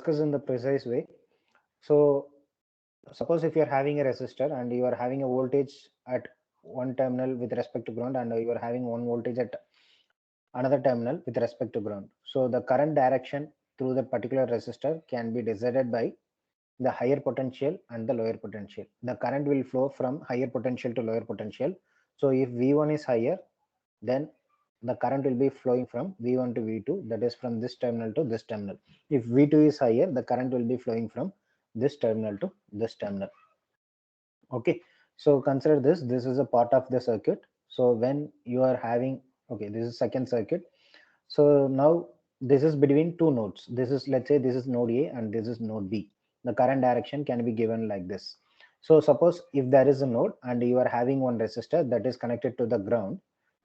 discuss in the precise way. So suppose if you are having a resistor and you are having a voltage at one terminal with respect to ground, and you are having one voltage at another terminal with respect to ground. So the current direction through that particular resistor can be decided by the higher potential and the lower potential. The current will flow from higher potential to lower potential. So if V1 is higher, then the current will be flowing from V1 to V2, that is from this terminal to this terminal. If V2 is higher, the current will be flowing from this terminal to this terminal. Okay, so consider this is a part of the circuit. So when you are having, okay, this is second circuit. So now this is between two nodes. This is, let's say, this is node A and this is node B. The current direction can be given like this. So suppose if there is a node and you are having one resistor that is connected to the ground,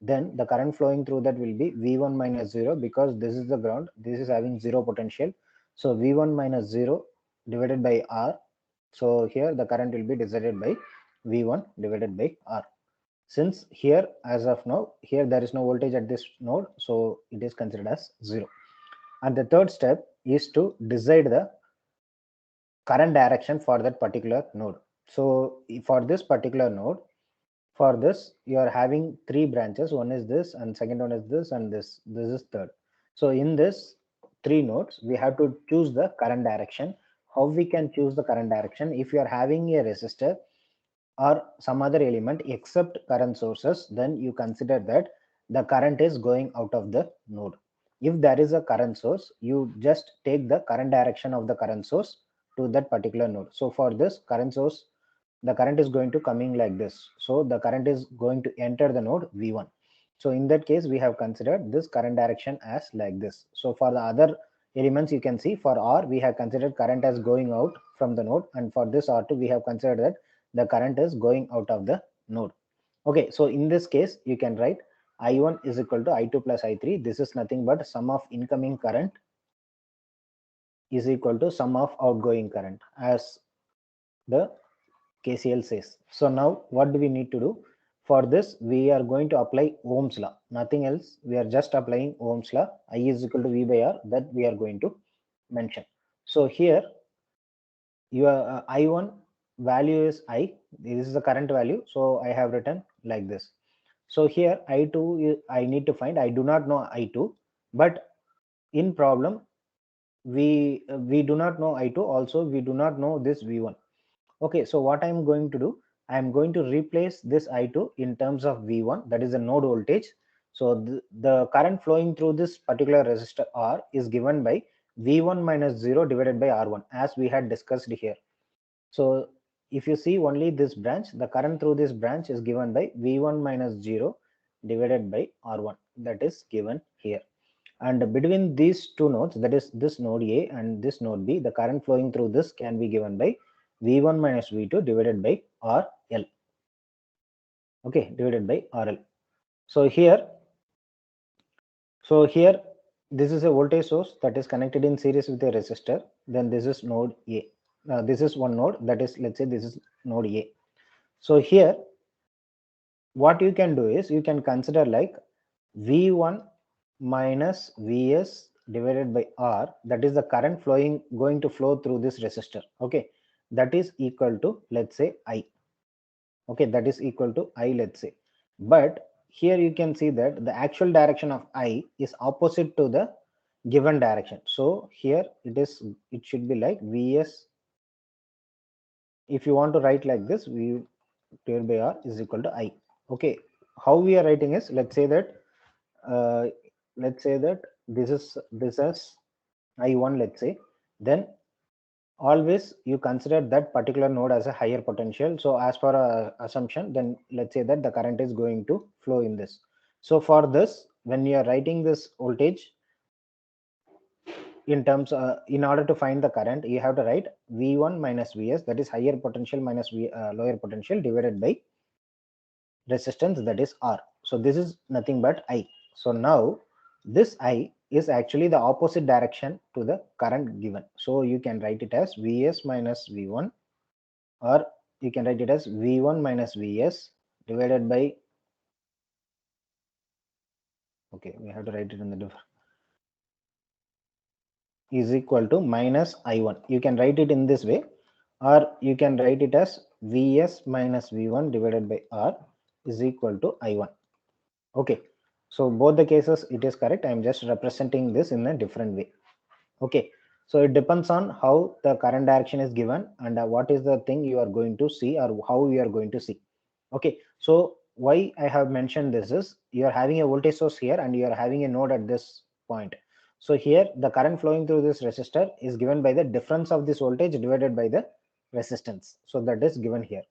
then the current flowing through that will be V1 minus 0, because this is the ground, this is having zero potential. So V1 minus 0 divided by R. So here the current will be decided by V1 divided by R. Since here, as of now, here there is no voltage at this node, so it is considered as 0. And the third step is to decide the current direction for that particular node. So for this particular node, for this you are having three branches. One is this, and second one is this, and this is third. So in this three nodes, we have to choose the current direction. How we can choose the current direction? If you are having a resistor or some other element except current sources, then you consider that the current is going out of the node. If there is a current source, you just take the current direction of the current source to that particular node. So for this current source, the current is going to coming like this. So the current is going to enter the node V1. So in that case, we have considered this current direction as like this. So for the other elements, you can see for R, we have considered current as going out from the node, and for this R2, we have considered that the current is going out of the node. Okay, so in this case, you can write I1 is equal to I2 plus I3. This is nothing but sum of incoming current is equal to sum of outgoing current, as the KCL says. So now what do we need to do? For this, we are going to apply Ohm's law, nothing else. We are just applying Ohm's law. I is equal to V by R, that we are going to mention. So here your I1 value is I. This is the current value. So I have written like this. So here I2 I need to find. I do not know I2, but in problem we do not know I2. Also we do not know this V1. Okay, so what I'm going to do, I'm going to replace this I2 in terms of V1, that is the node voltage. So the current flowing through this particular resistor R is given by V1 minus 0 divided by R1, as we had discussed here. So if you see only this branch, the current through this branch is given by V1 minus 0 divided by R1, that is given here. And between these two nodes, that is this node A and this node B, the current flowing through this can be given by V1 minus V2 divided by RL. Okay, divided by RL. So here, this is a voltage source that is connected in series with a resistor. Then this is node A. This is one node, that is, let's say this is node A. So here, what you can do is you can consider like V1 minus Vs divided by R, that is the current flowing going to flow through this resistor. Okay, that is equal to, let's say, I. Okay, that is equal to I, let's say. But here you can see that the actual direction of I is opposite to the given direction. So here it should be like Vs. If you want to write like this, V divided by R is equal to I. Okay, how we are writing is, let's say that uh, this is I1, let's say. Then always you consider that particular node as a higher potential. So as per assumption, then let's say that the current is going to flow in this. So for this, when you are writing this voltage in terms in order to find the current, you have to write V1 minus Vs, that is higher potential minus lower potential, divided by resistance, that is R. So this is nothing but I. So now this I is actually the opposite direction to the current given. So you can write it as Vs minus V1, or you can write it as V1 minus Vs divided by, okay, we have to write it in the different. is equal to minus I1. You can write it in this way, or you can write it as Vs minus V1 divided by R is equal to I1. Okay, so both the cases it is correct. I am just representing this in a different way. Okay, so it depends on how the current direction is given and what is the thing you are going to see or how you are going to see. Okay, so why I have mentioned this is you are having a voltage source here and you are having a node at this point. So here the current flowing through this resistor is given by the difference of this voltage divided by the resistance. So that is given here.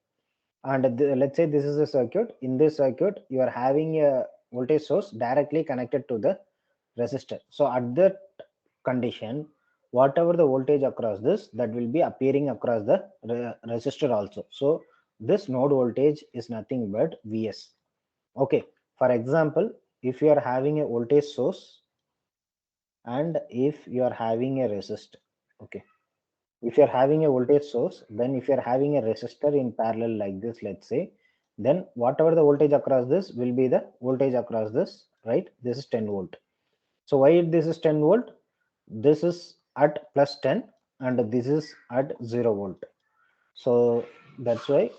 And let's say this is a circuit. In this circuit you are having a voltage source directly connected to the resistor. So at that condition, whatever the voltage across this, that will be appearing across the resistor also. So this node voltage is nothing but Vs. Okay, for example, if you are having a voltage source and if you are having a resistor, okay, if you're having a voltage source, then if you're having a resistor in parallel like this, let's say, then whatever the voltage across this will be the voltage across this, right? This is 10 volt. So why this is 10 volt? This is at plus 10 and this is at 0 volt. So that's why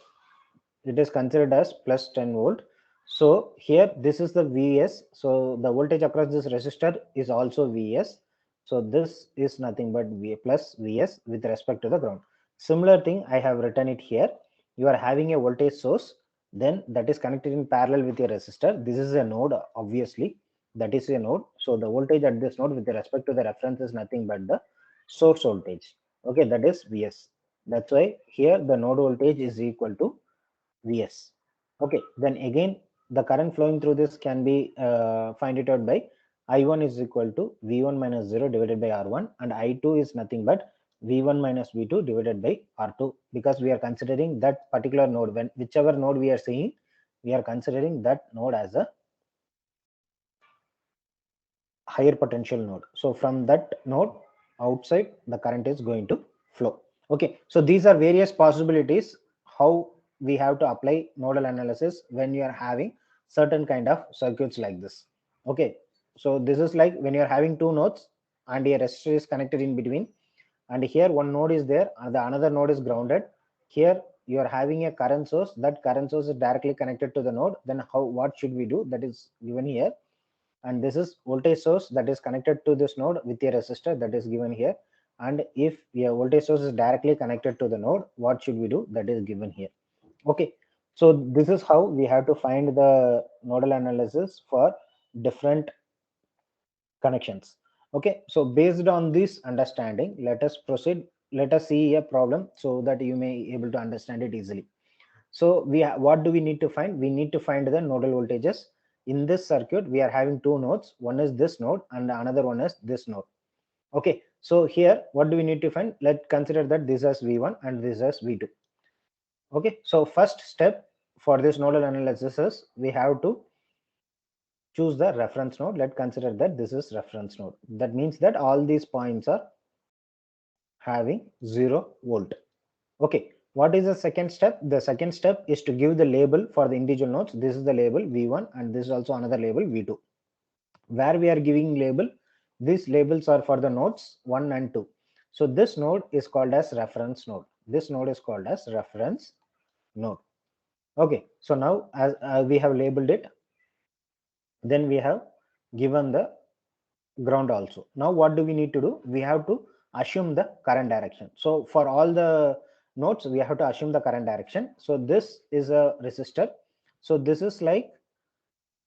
it is considered as plus 10 volt. So here this is the Vs. So the voltage across this resistor is also Vs. So this is nothing but V plus Vs with respect to the ground. Similar thing I have written it here. You are having a voltage source, then that is connected in parallel with your resistor. This is a node, obviously. That is a node. So the voltage at this node with respect to the reference is nothing but the source voltage. Okay, that is Vs. That's why here the node voltage is equal to Vs. Okay, then again the current flowing through this can be find it out by I1 is equal to V1 minus 0 divided by R1 and I2 is nothing but V1 minus V2 divided by R2 because we are considering that particular node. When whichever node we are seeing, we are considering that node as a higher potential node. So from that node outside the current is going to flow. Okay, so these are various possibilities how we have to apply nodal analysis when you are having certain kind of circuits like this. Okay, so this is like when you are having two nodes and a resistor is connected in between, and here one node is there and the another node is grounded. Here you are having a current source, that current source is directly connected to the node. Then how, what should we do? That is given here. And this is voltage source that is connected to this node with a resistor that is given here. And if your voltage source is directly connected to the node, what should we do? That is given here. Okay, so this is how we have to find the nodal analysis for different connections. Okay, so based on this understanding, let us proceed. Let us see a problem so that you may be able to understand it easily. So what do we need to find? We need to find the nodal voltages. In this circuit, we are having two nodes. One is this node and another one is this node. Okay, so here, what do we need to find? Let's consider that this is V1 and this is V2. Okay, so first step for this nodal analysis is we have to choose the reference node. Let's consider that this is reference node. That means that all these points are having 0 volt. Okay, what is the second step? The second step is to give the label for the individual nodes. This is the label V1 and this is also another label V2. Where we are giving label, these labels are for the nodes 1 and 2. So this node is called as reference node. This node is called as reference node. Okay, so now as we have labeled it, then we have given the ground also. Now what do we need to do? We have to assume the current direction. So for all the nodes we have to assume the current direction. So this is a resistor. So this is like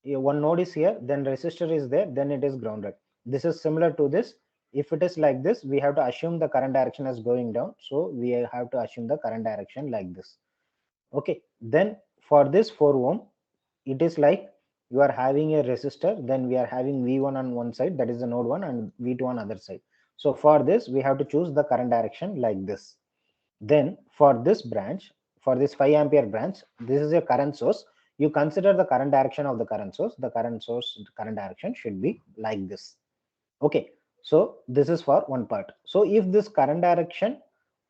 one node is here, then resistor is there, then it is grounded. This is similar to this. If it is like this, we have to assume the current direction is going down. So we have to assume the current direction like this. Okay, then for this 4 ohm, it is like you are having a resistor, then we are having V1 on one side, that is the node 1, and V2 on other side. So for this we have to choose the current direction like this. Then for this branch, for this 5 ampere branch, this is a current source. You consider the current direction of the current source. The current source current direction should be like this. Okay, so this is for one part. So if this current direction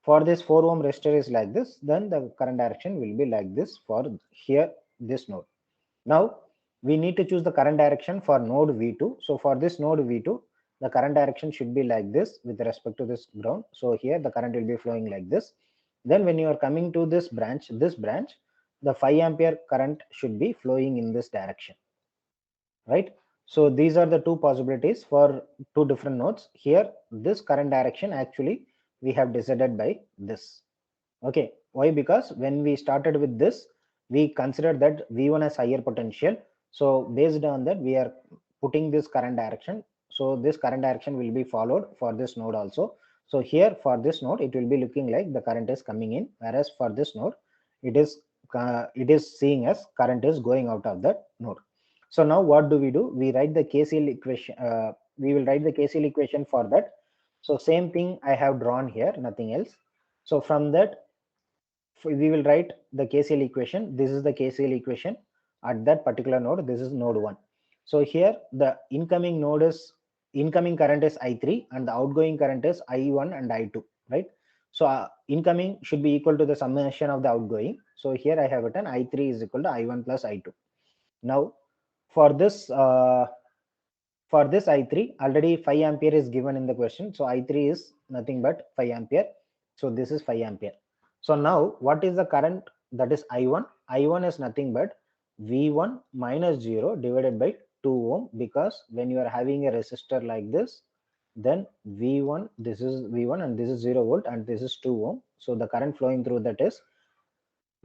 for this 4 ohm resistor is like this, then the current direction will be like this for here this node. Now we need to choose the current direction for node V2. So for this node V2, the current direction should be like this with respect to this ground. So here the current will be flowing like this. Then when you are coming to this branch, the 5 ampere current should be flowing in this direction, right? So these are the two possibilities for two different nodes. Here this current direction actually we have decided by this. Okay, why? Because when we started with this, we considered that V1 has higher potential. So based on that, we are putting this current direction. So this current direction will be followed for this node also. So here for this node, it will be looking like the current is coming in, whereas for this node, it is seeing as current is going out of that node. So now what do? We write the KCL equation. We will write the KCL equation for that. So same thing I have drawn here, nothing else. So from that, we will write the KCL equation. This is the KCL equation at that particular node. This is node 1. So here the incoming current is I3 and the outgoing current is I1 and I2, right? So incoming should be equal to the summation of the outgoing. So here I have written I3 is equal to I1 plus I2. Now for this I3, already 5 ampere is given in the question. So I3 is nothing but 5 ampere. So this is 5 ampere. So now what is the current? That is I1. I1 is nothing but V1 minus 0 divided by 2 ohm, because when you are having a resistor like this, then V1, this is V1 and this is 0 volt and this is 2 ohm. So the current flowing through that is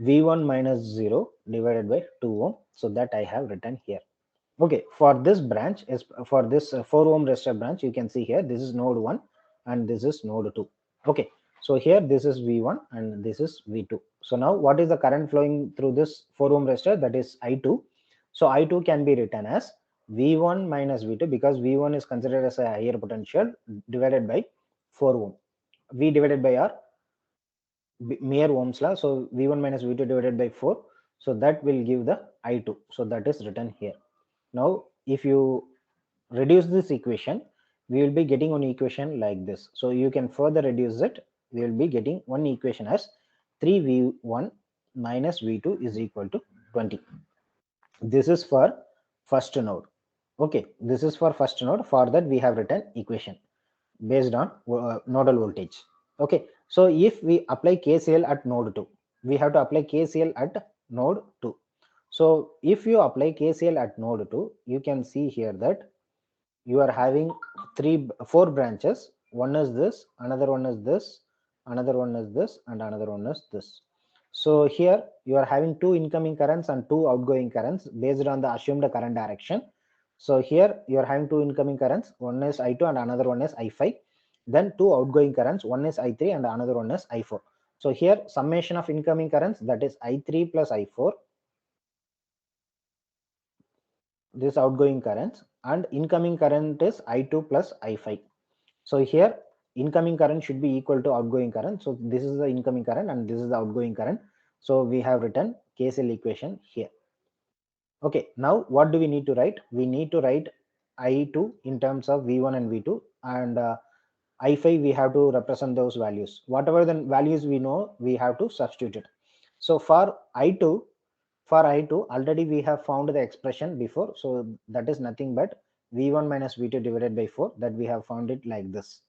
V1 minus 0 divided by 2 ohm. So that I have written here. Okay, for this branch is for this 4 ohm resistor branch, you can see here this is node 1 and this is node 2. Okay, so here this is V1 and this is V2. So now what is the current flowing through this 4 ohm resistor? That is I2. So I2 can be written as V1 minus V2, because V1 is considered as a higher potential, divided by 4 ohm. V divided by R, mere ohms law. So V1 minus V2 divided by 4. So that will give the I2. So that is written here. Now, if you reduce this equation, we will be getting one equation like this. So you can further reduce it. We will be getting one equation as 3V1 minus V2 is equal to 20. This is for first node. Okay, this is for first node. For that, we have written equation based on nodal voltage. Okay, so if we apply KCL at node 2, we have to apply KCL at node 2. So if you apply KCL at node 2, you can see here that you are having 4 branches. One is this, another one is this, another one is this, and another one is this. So here you are having 2 incoming currents and 2 outgoing currents based on the assumed current direction. So here you are having 2 incoming currents, one is I2 and another one is I5. Then 2 outgoing currents, one is I3 and another one is I4. So here summation of incoming currents, that is I3 plus I4, this outgoing currents, and incoming current is I2 plus I5. So here incoming current should be equal to outgoing current. So this is the incoming current and this is the outgoing current. So we have written KCL equation here. Okay, now what do we need to write? We need to write I2 in terms of V1 and V2, and I5 we have to represent those values. Whatever the values we know, we have to substitute it. So for I2, already we have found the expression before. So that is nothing but V1 minus V2 divided by 4, that we have found it like this.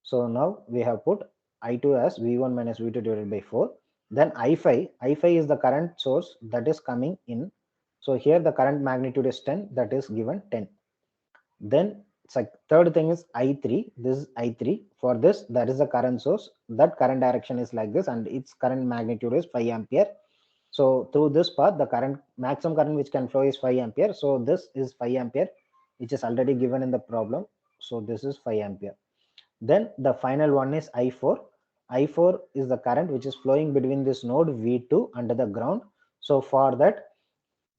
So now we have put I2 as V1 minus V2 divided by 4. Then I5 is the current source that is coming in. So here the current magnitude is 10, that is given 10. Then third thing is I3. This is I3. For this, that is the current source. That current direction is like this, and its current magnitude is 5 ampere. So through this path, the maximum current which can flow is 5 ampere. So this is 5 ampere, which is already given in the problem. So this is 5 ampere. Then the final one is I4. I4 is the current which is flowing between this node V2 under the ground. So for that,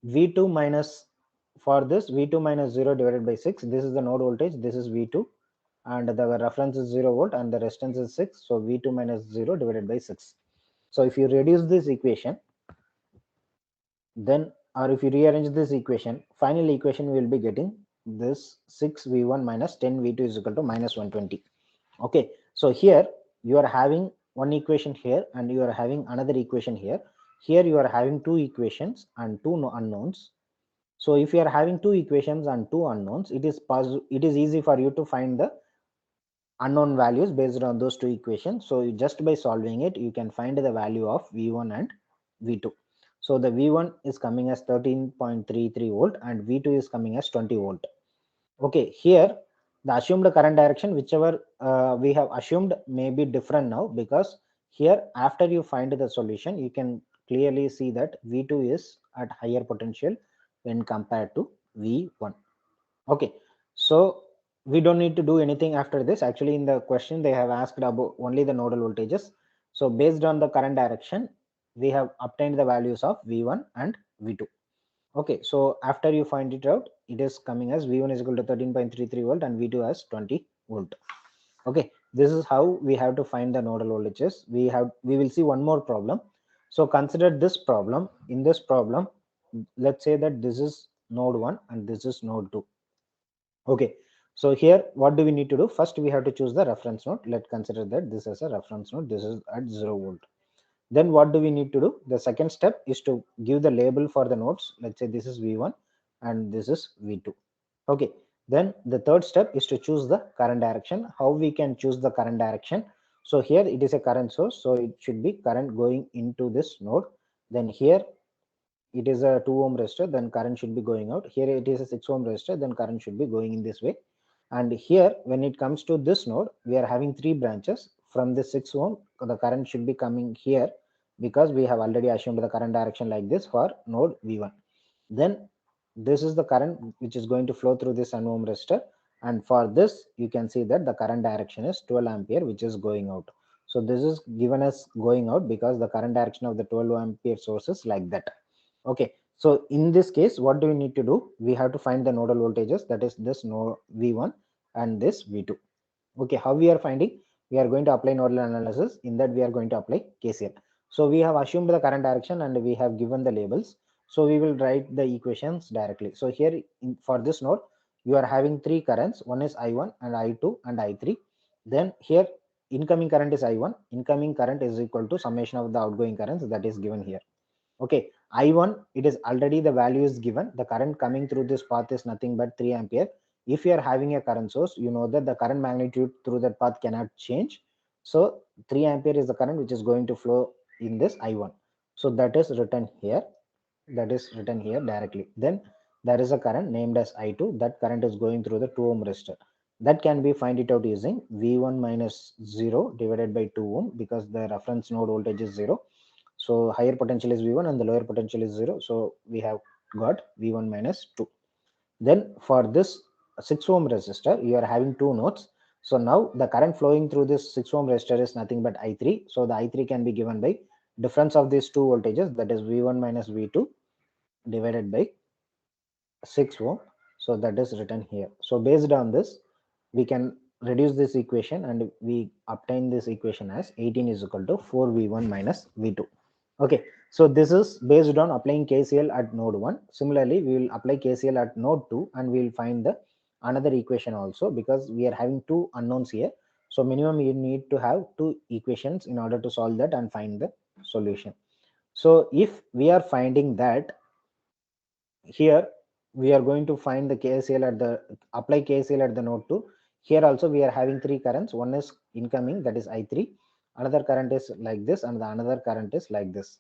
V2 minus, for this V2 minus 0 divided by 6, this is the node voltage, this is V2, and the reference is 0 volt and the resistance is 6. So V2 minus 0 divided by 6. So if you reduce this equation, then, or if you rearrange this equation, final equation we will be getting this 6V1 minus 10V2 is equal to minus 120. Okay, so here you are having one equation here and you are having another equation here. Here you are having two equations and two unknowns. So if you are having two equations and two unknowns, it is easy for you to find the unknown values based on those two equations. So just by solving it, you can find the value of V1 and V2. So the V1 is coming as 13.33 volt and V2 is coming as 20 volt. Okay, here the assumed current direction, whichever we have assumed, may be different now, because here after you find the solution, you can clearly see that V2 is at higher potential when compared to V1. Okay, so we don't need to do anything after this. Actually, in the question they have asked about only the nodal voltages. So based on the current direction, we have obtained the values of V1 and V2. Okay, so after you find it out, it is coming as V1 is equal to 13.33 volt and V2 as 20 volt. Okay, this is how we have to find the nodal voltages. We will see one more problem. So consider this problem. In this problem, let's say that this is node 1 and this is node 2. Okay, so here what do we need to do? First we have to choose the reference node. Let's consider that this is a reference node, this is at 0 volt. Then what do we need to do? The second step is to give the label for the nodes. Let's say this is V1 and this is V2. Okay, then the third step is to choose the current direction. How we can choose the current direction? So here it is a current source, so it should be current going into this node. Then here it is a 2 ohm resistor, then current should be going out. Here it is a 6 ohm resistor, then current should be going in this way. And here when it comes to this node, we are having three branches. From the 6 ohm, the current should be coming here, because we have already assumed the current direction like this for node V1. Then this is the current which is going to flow through this 1 ohm resistor, and for this you can see that the current direction is 12 ampere, which is going out. So this is given as going out because the current direction of the 12 ampere source is like that. Okay, so in this case what do we need to do? We have to find the nodal voltages, that is this node V1 and this V2. Okay, how we are finding? We are going to apply nodal analysis. In that we are going to apply KCL. So we have assumed the current direction and we have given the labels, so we will write the equations directly. So here for this node you are having three currents. One is I1 and I2 and I3. Then here incoming current is I1. Incoming current is equal to summation of the outgoing currents, that is given here. Okay, I1, it is already the value is given. The current coming through this path is nothing but 3 ampere. If you are having a current source, you know that the current magnitude through that path cannot change. So 3 ampere is the current which is going to flow in this I1. So that is written here, directly. Then there is a current named as I2. That current is going through the 2 ohm resistor. That can be find it out using V1 minus 0 divided by 2 ohm, because the reference node voltage is 0. So higher potential is V1 and the lower potential is 0. So we have got V1 minus 2. Then for this 6 ohm resistor, you are having two nodes. So now the current flowing through this 6 ohm resistor is nothing but I3. So the I3 can be given by difference of these two voltages, that is V1 minus V2 divided by 6 ohm. So that is written here. So based on this, we can reduce this equation and we obtain this equation as 18 is equal to 4V1 minus V2. Okay, so this is based on applying KCL at node 1. Similarly, we will apply KCL at node 2 and we will find the another equation also, because we are having two unknowns here. So minimum you need to have two equations in order to solve that and find the solution. So if we are finding that here, we are going to find the KCL at the apply KCL at the node 2. Here also we are having three currents. One is incoming, that is I3. Another current is like this and the another current is like this.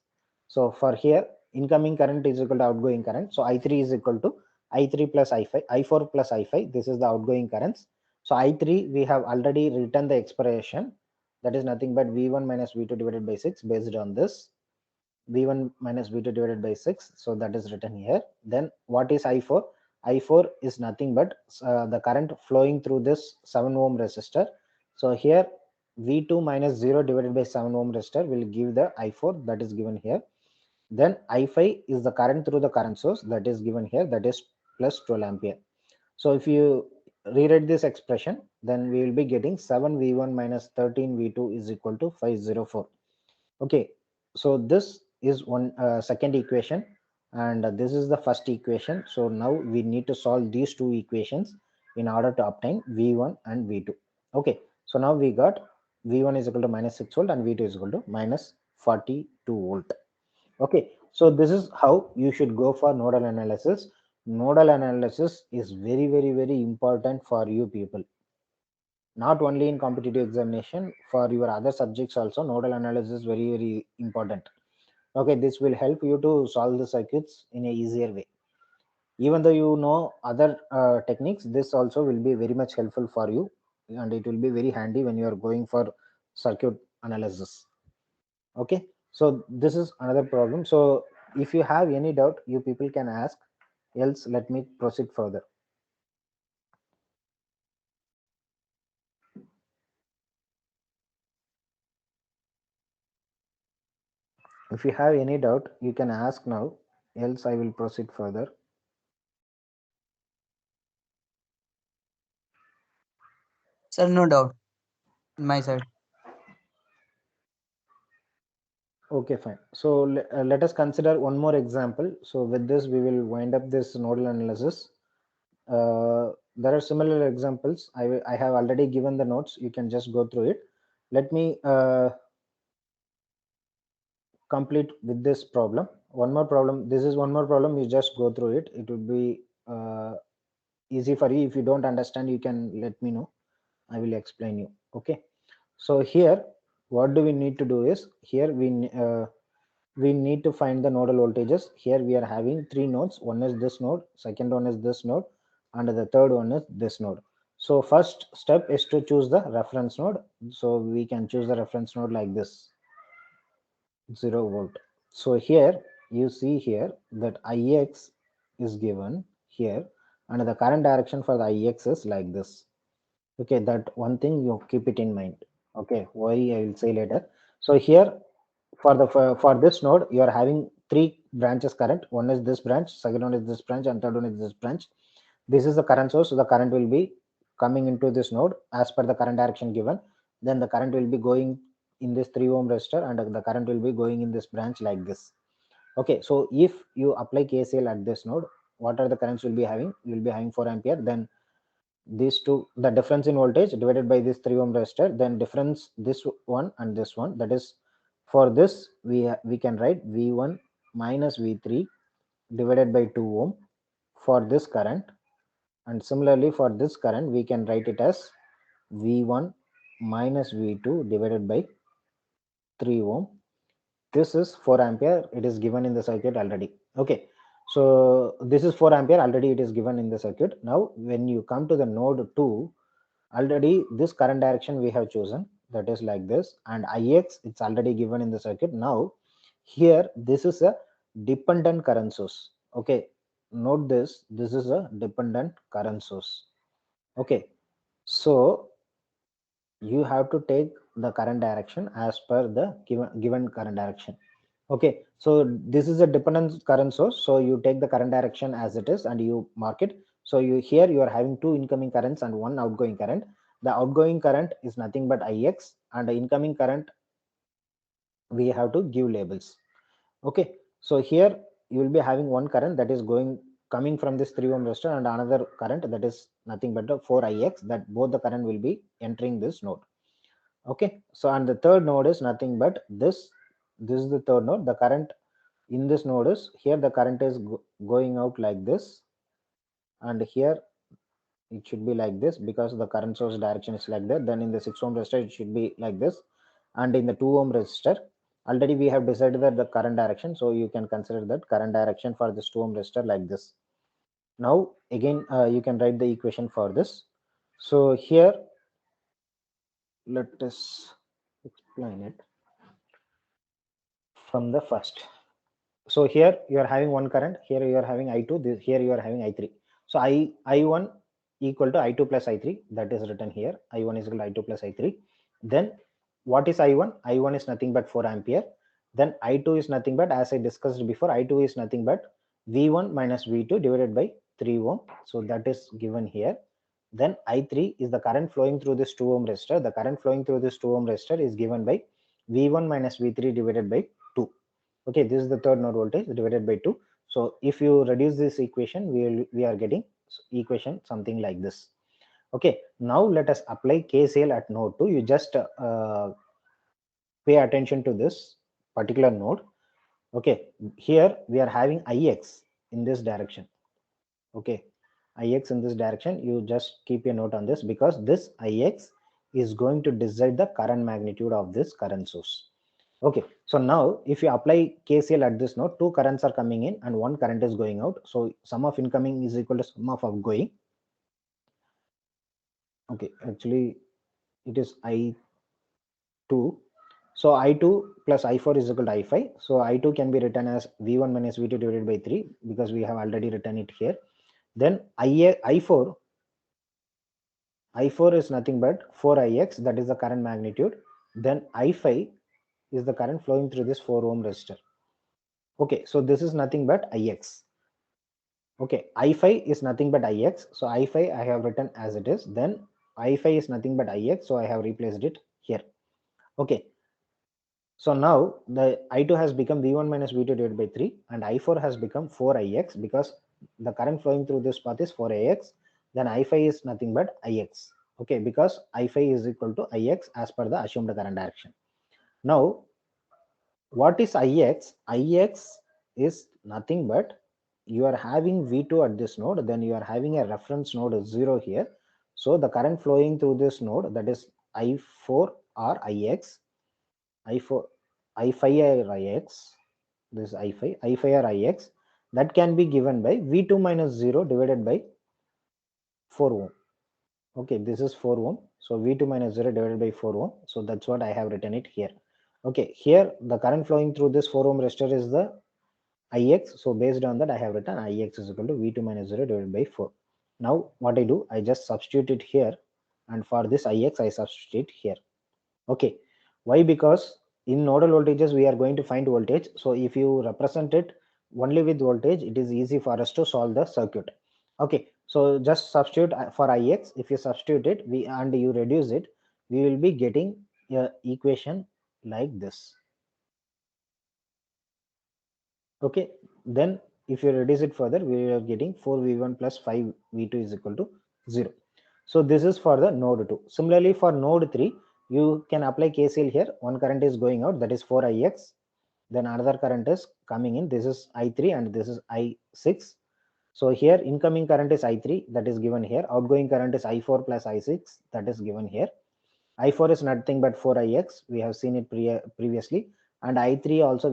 So for here, incoming current is equal to outgoing current. So I3 is equal to I3 plus I5, I4 plus I5. This is the outgoing currents. So I3, we have already written the expression, that is nothing but V1 minus V2 divided by 6 based on this. V1 minus V2 divided by 6. So that is written here. Then what is I4? I4 is nothing but the current flowing through this 7 ohm resistor. So here V2 minus 0 divided by 7 ohm resistor will give the I4, that is given here. Then I5 is the current through the current source, that is given here, that is plus 12 ampere. So if you rewrite this expression, then we will be getting 7V1 minus 13V2 is equal to 504. Okay, so this is one second equation, and this is the first equation. So now we need to solve these two equations in order to obtain V1 and V2. Okay, so now we got V1 is equal to minus 6 volt and V2 is equal to minus 42 volt. Okay, so this is how you should go for nodal analysis. nodal analysis is very, very, very important for you people. Not only in competitive examination, for your other subjects also, nodal analysis is very, very important. Okay, this will help you to solve the circuits in a easier way. Even though you know other techniques, this also will be very much helpful for you, and it will be very handy when you are going for circuit analysis. Okay, so this is another problem. So if you have any doubt, you people can ask, else let me proceed further. If you have any doubt, you can ask now, else I will proceed further. Sir, no doubt in my side. Okay, fine. So let us consider one more example. So with this, we will wind up this nodal analysis. There are similar examples. I have already given the notes. You can just go through it. Let me complete with this problem. One more problem. This is one more problem. You just go through it. It would be easy for you. If you don't understand, you can let me know. I will explain you. Okay. So here, what do we need to do is, here we need to find the nodal voltages. Here we are having three nodes. One is this node, second one is this node, and the third one is this node. So first step is to choose the reference node. So we can choose the reference node like this, 0 volt. So here you see here that Ix is given here, and the current direction for the Ix is like this. Okay, that one thing you keep it in mind. Okay, why I will say later. So here for this node, you are having three branches current. One is this branch, second one is this branch, and third one is this branch. This is the current source. So the current will be coming into this node as per the current direction given. Then the current will be going in this 3 ohm resistor, and the current will be going in this branch like this. Okay, so if you apply KCL at this node, what are the currents will be having? You will be having 4 ampere. Then these two, the difference in voltage divided by this 3 ohm resistor, then difference this one and this one, that is, for this we can write V1 minus V3 divided by 2 ohm for this current, and similarly for this current we can write it as V1 minus V2 divided by 3 ohm. This is 4 ampere. It is given in the circuit already. Okay, so this is 4 ampere already, it is given in the circuit. Now when you come to the node 2, already this current direction we have chosen, that is like this, and Ix it's already given in the circuit. Now here this is a dependent current source. Okay, note this is a dependent current source. Okay, so you have to take the current direction as per the given current direction. Okay, so this is a dependent current source, so you take the current direction as it is and you mark it. So you here you are having two incoming currents and one outgoing current. The outgoing current is nothing but Ix, and the incoming current we have to give labels. Okay, so here you will be having one current that is coming from this 3 ohm resistor, and another current that is nothing but the 4Ix, that both the current will be entering this node. Okay, so and the third node is nothing but this is the third node. The current in this node is, here the current is going out like this, and here it should be like this because the current source direction is like that. Then in the 6 ohm resistor it should be like this, and in the 2 ohm resistor already we have decided that the current direction, so you can consider that current direction for this 2 ohm resistor like this. Now again you can write the equation for this. So here let us explain it from the first. So here you are having one current, here you are having I2, here you are having I3. So I1 equal to I2 plus I3, that is written here. I1 is equal to I2 plus I3. Then what is I1? I1 is nothing but 4 ampere. Then I2 is nothing but, as I discussed before, I2 is nothing but V1 minus V2 divided by 3 ohm. So that is given here. Then I3 is the current flowing through this 2 ohm resistor. The current flowing through this 2 ohm resistor is given by V1 minus V3 divided by 2. Okay, this is the third node voltage divided by 2. So if you reduce this equation, we are getting equation something like this. Okay, now let us apply KCL at node 2. You just pay attention to this particular node. Okay, here we are having Ix in this direction. Okay, Ix in this direction, you just keep a note on this, because this Ix is going to decide the current magnitude of this current source. Okay, so now if you apply KCL at this node, two currents are coming in and one current is going out. So sum of incoming is equal to sum of outgoing. Okay, actually it is I2. So I2 plus I4 is equal to I5. So I2 can be written as V1 minus V2 divided by 3, because we have already written it here. Then I4 is nothing but 4Ix, that is the current magnitude. Then I5 is the current flowing through this 4 ohm resistor. Okay, so this is nothing but Ix. Okay, I5 is nothing but Ix. So I5 I have written as it is. Then I5 is nothing but Ix. So I have replaced it here. Okay. So now the I2 has become V1 minus V2 divided by 3, and I4 has become 4Ix, because the current flowing through this path is 4Ix. Then I5 is nothing but Ix. Okay, because I5 is equal to Ix as per the assumed current direction. Now, what is Ix? Ix is nothing but, you are having V2 at this node, then you are having a reference node 0 here. So the current flowing through this node, that is I4 or Ix, I4, I5 or Ix, this I5 or Ix, that can be given by V2 minus 0 divided by 4 ohm. Okay, this is 4 ohm. So V2 minus 0 divided by 4 ohm. So that's what I have written it here. Okay, here the current flowing through this 4 ohm resistor is the Ix. So based on that, I have written Ix is equal to V2 minus 0 divided by 4. Now what I do, I just substitute it here, and for this Ix, I substitute here. Okay, why? Because in nodal voltages, we are going to find voltage. So if you represent it only with voltage, it is easy for us to solve the circuit. Okay, so just substitute for Ix. If you substitute it, and you reduce it, we will be getting a equation like this. Okay, then if you reduce it further, we are getting 4v1 plus 5v2 is equal to 0. So this is for the node 2. Similarly, for node 3, you can apply KCL here. One current is going out, that is 4Ix. Then another current is coming in, this is I3 and this is I6. So here incoming current is I3, that is given here. Outgoing current is I4 plus I6, that is given here. I4 is nothing but 4Ix. We have seen it previously. And I3 also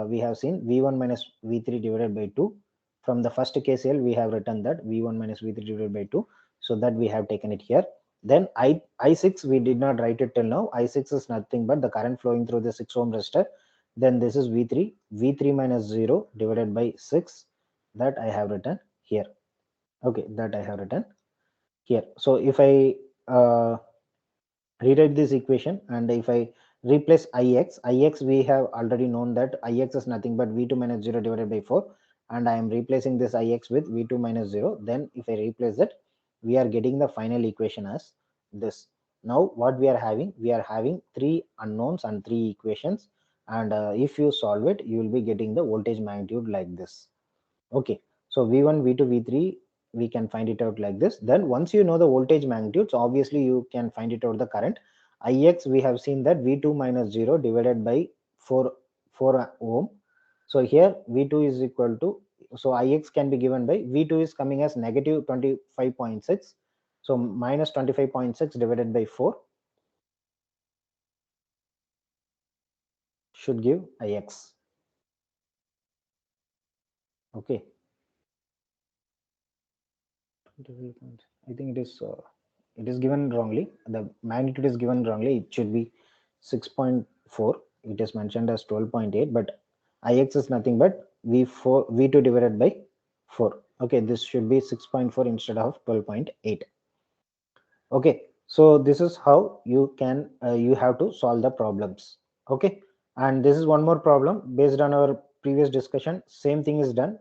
we have seen V1 minus V3 divided by 2. From the first KCL, we have written that V1 minus V3 divided by 2. So that we have taken it here. Then I6, we did not write it till now. I6 is nothing but the current flowing through the 6 ohm resistor. Then this is V3. V3 minus 0 divided by 6. That I have written here. Okay, that I have written here. So if I rewrite this equation, and if I replace Ix we have already known that Ix is nothing but V2 minus 0 divided by 4, and I am replacing this Ix with V2 minus 0. Then if I replace it, we are getting the final equation as this. Now what we are having three unknowns and three equations, and if you solve it, you will be getting the voltage magnitude like this. Okay, so V1, V2, V3, we can find it out like this. Then once you know the voltage magnitudes, obviously you can find it out the current. Ix, we have seen that V2 minus 0 divided by 4 ohm. So here V2 is equal to, so Ix can be given by, V2 is coming as negative 25.6. So minus 25.6 divided by 4 should give Ix. Okay. I think it is given wrongly. The magnitude is given wrongly. It should be 6.4. It is mentioned as 12.8, but Ix is nothing but V2 divided by 4. Okay, this should be 6.4 instead of 12.8. Okay, so this is how you can you have to solve the problems. Okay, and this is one more problem based on our previous discussion. Same thing is done,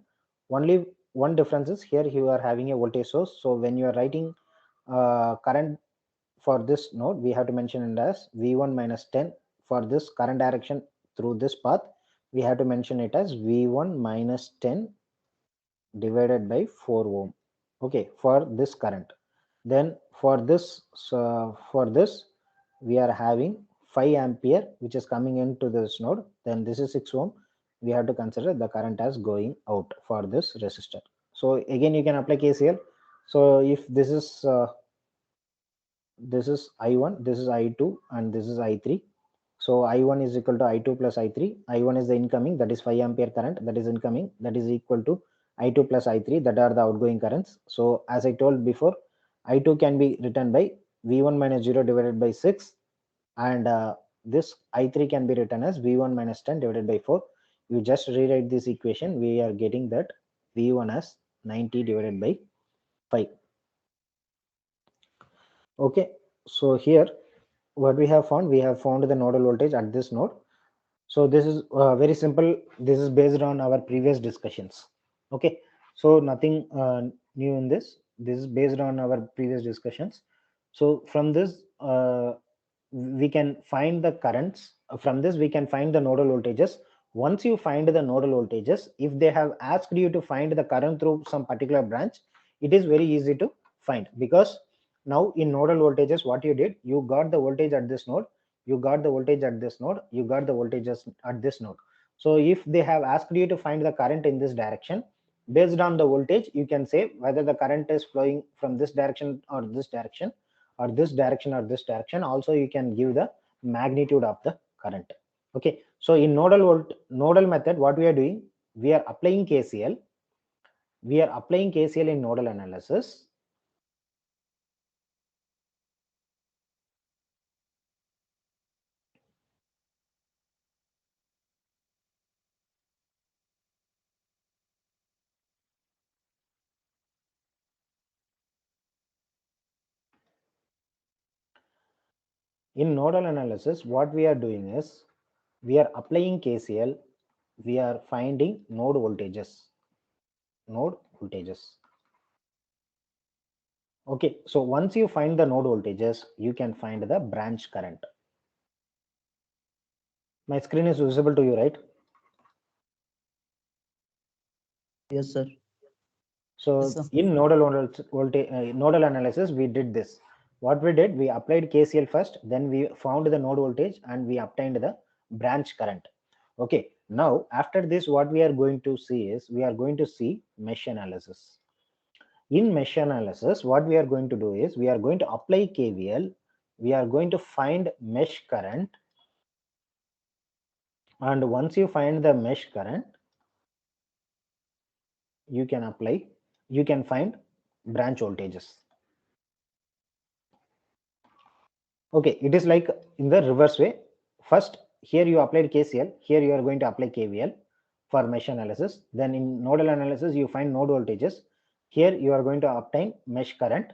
only one difference is here you are having a voltage source. So when you are writing current for this node, we have to mention it as V1 minus 10. For this current direction through this path, we have to mention it as V1 minus 10 divided by 4 ohm. Okay, for this current. Then for this we are having 5 ampere which is coming into this node. Then this is 6 ohm. We have to consider the current as going out for this resistor. So again, you can apply KCL. So if this is I1, this is I2, and this is I3. So I1 is equal to I2 plus I3. I1 is the incoming, that is 5 ampere current, that is incoming, that is equal to I2 plus I3, that are the outgoing currents. So as I told before, I2 can be written by V1 minus 0 divided by 6, and this I3 can be written as V1 minus 10 divided by 4. You just rewrite this equation, we are getting that V1 as 90 divided by 5. Okay, so here what we have found the nodal voltage at this node. So this is very simple. This is based on our previous discussions. Okay, so nothing new in this. This is based on our previous discussions. So from this we can find the currents. From this we can find the nodal voltages. Once you find the nodal voltages, if they have asked you to find the current through some particular branch, it is very easy to find, because now in nodal voltages, what you did, you got the voltage at this node, you got the voltage at this node, you got the voltages at this node. So if they have asked you to find the current in this direction, based on the voltage, you can say whether the current is flowing from this direction or this direction, or this direction or this direction. Also you can give the magnitude of the current. Okay, so in nodal method, what we are doing, we are applying KCL. We are applying KCL in nodal analysis. In nodal analysis, what we are doing is we are applying KCL. We are finding node voltages. Node voltages. Okay, so once you find the node voltages, you can find the branch current. My screen is visible to you, right? Yes, sir. So Yes, sir. in nodal analysis, we did this. What we did, we applied KCL first, then we found the node voltage and we obtained the branch current. Okay, now after this, what we are going to see is we are going to see mesh analysis. In mesh analysis, what we are going to do is we are going to apply KVL. We are going to find mesh current, and once you find the mesh current, you can find branch voltages. Okay, it is like in the reverse way. First, here you applied KCL, here you are going to apply KVL for mesh analysis. Then in nodal analysis, you find node voltages. Here you are going to obtain mesh current.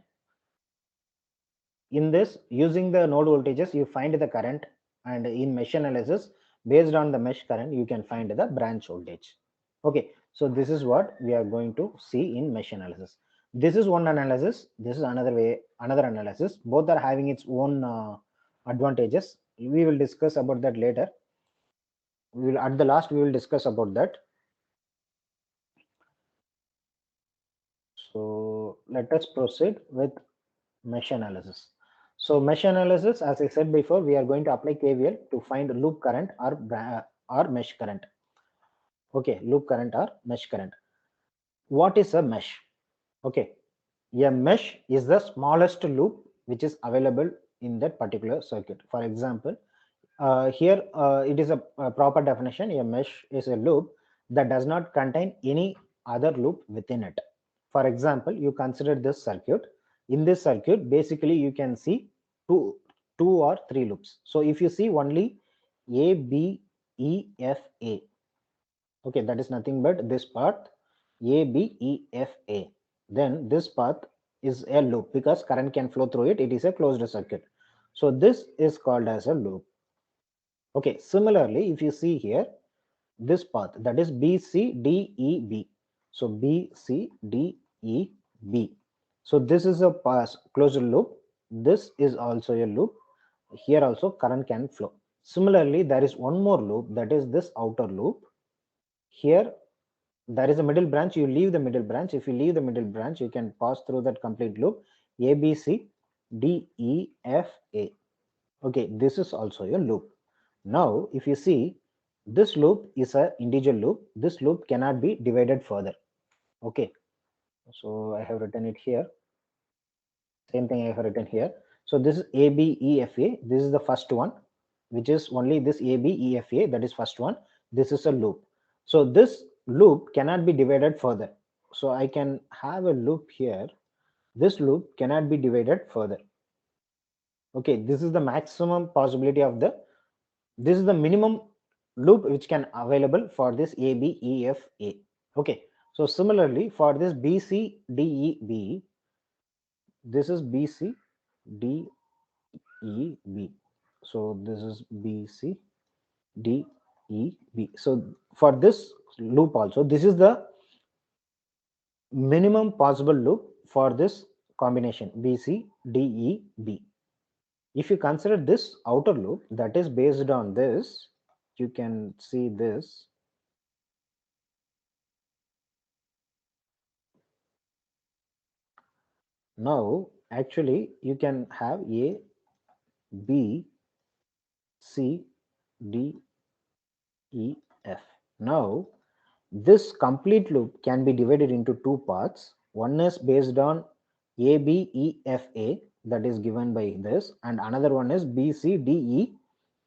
In this, using the node voltages, you find the current, and in mesh analysis, based on the mesh current, you can find the branch voltage. Okay, so this is what we are going to see in mesh analysis. This is one analysis, this is another way, another analysis. Both are having its own advantages. We will discuss about that later. We will, at the last, we will discuss about that. So let us proceed with mesh analysis. So mesh analysis, as I said before, we are going to apply KVL to find loop current or mesh current. Okay, loop current or mesh current. What is a mesh? Okay, a mesh is the smallest loop which is available in that particular circuit. For example, here it is a proper definition. A mesh is a loop that does not contain any other loop within it. For example, you consider this circuit. In this circuit, basically you can see two or three loops. So if you see only A, B, E, F, A, okay, that is nothing but this path A, B, E, F, A. Then this path is a loop because current can flow through it. It is a closed circuit. So this is called as a loop. Okay, similarly, if you see here, this path, that is B, C, D, E, B. So B, C, D, E, B. So this is a closed loop. This is also a loop. Here also current can flow. Similarly, there is one more loop, that is this outer loop. Here there is a middle branch. You leave the middle branch. If you leave the middle branch, you can pass through that complete loop. A, B, C, D, E, F, A. Okay, this is also a loop. Now, if you see, this loop is a integer loop. This loop cannot be divided further. Okay, So I have written it here. Same thing I have written here. So this is ABEFA. This is the first one, which is only this ABEFA. That is first one. This is a loop. So this loop cannot be divided further. So I can have a loop here. This loop cannot be divided further. Okay, this is the maximum possibility of the. This is the minimum loop which can available for this ABEFA. Okay. So similarly for this BCDEB, this is BCDEB. So this is BCDEB. So for this loop also, this is the minimum possible loop for this combination BCDEB. If you consider this outer loop that is based on this, you can see this. Now actually you can have A, B, C, D, E, F. Now this complete loop can be divided into two parts. One is based on ABEFA, that is given by this, and another one is BCDEB,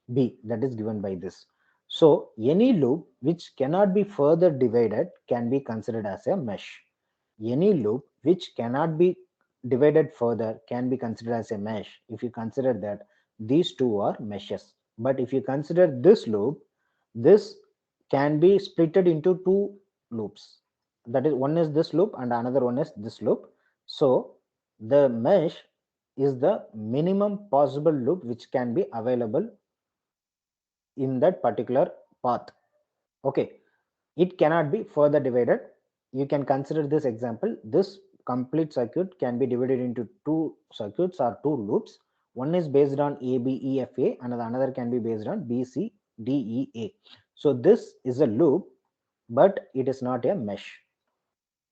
that is given by this. So any loop which cannot be further divided can be considered as a mesh. Any loop which cannot be divided further can be considered as a mesh if you consider that these two are meshes. But if you consider this loop, this can be splitted into two loops. That is, one is this loop and another one is this loop. So the mesh is the minimum possible loop which can be available in that particular path. Okay, it cannot be further divided. You can consider this example. This complete circuit can be divided into two circuits or two loops. One is based on ABEFA and another can be based on BCDEA. So this is a loop, but it is not a mesh.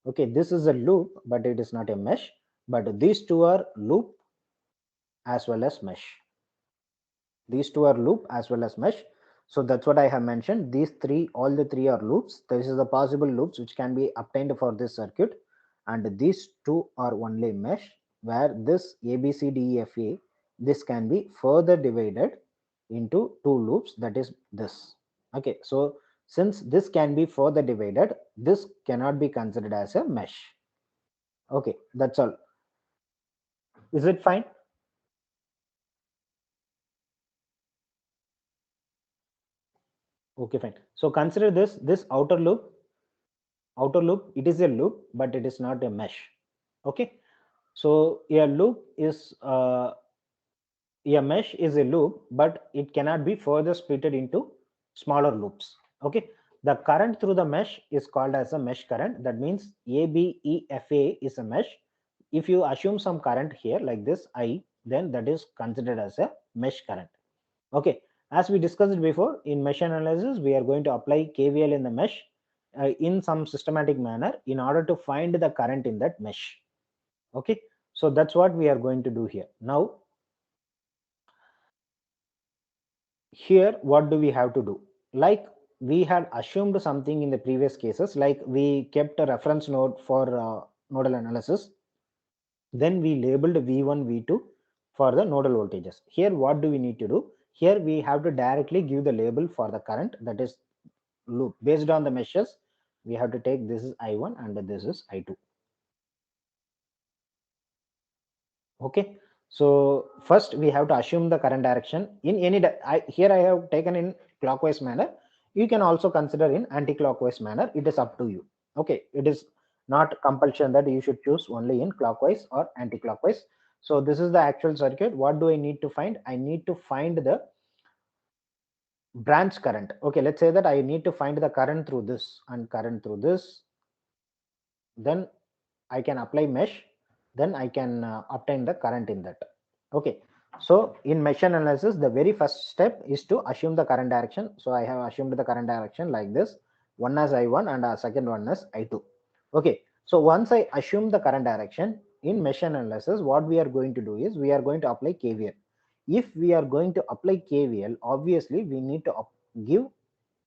Okay, this is a loop, but it is not a mesh. But these two are loop as well as mesh. These two are loop as well as mesh. So that's what I have mentioned. These three, all the three are loops. This is the possible loops which can be obtained for this circuit, and these two are only mesh, where this ABCDEFA, this can be further divided into two loops, that is this. Okay, so since this can be further divided, this cannot be considered as a mesh. Okay, that's all. Is it fine? Okay, fine. So consider this outer loop. Outer loop, it is a loop, but it is not a mesh. Okay, so a loop is a mesh is a loop, but it cannot be further splitted into smaller loops. Okay, the current through the mesh is called as a mesh current. That means ABEFA is a mesh. If you assume some current here like this I, then that is considered as a mesh current. Okay, as we discussed before, in mesh analysis we are going to apply KVL in the mesh in some systematic manner in order to find the current in that mesh. Okay, so that's what we are going to do here. Now here what do we have to do? Like we had assumed something in the previous cases, like we kept a reference node for nodal analysis, then we labeled V1 V2 for the nodal voltages. Here what do we need to do? Here we have to directly give the label for the current, that is loop based on the meshes. We have to take this is I1 and this is I2. Okay, so first we have to assume the current direction in any here I have taken in clockwise manner. You can also consider in anti-clockwise manner. It is up to you. Okay, it is not compulsion that you should choose only in clockwise or anti-clockwise. So this is the actual circuit. What do I need to find? I need to find the branch current. Okay, let's say that I need to find the current through this and current through this. Then I can apply mesh, then I can obtain the current in that. Okay, so in mesh analysis, the very first step is to assume the current direction. So I have assumed the current direction like this, one as I1 and second one as I2. Okay, so once I assume the current direction in mesh analysis, what we are going to do is we are going to apply KVL. If we are going to apply KVL, obviously we need to give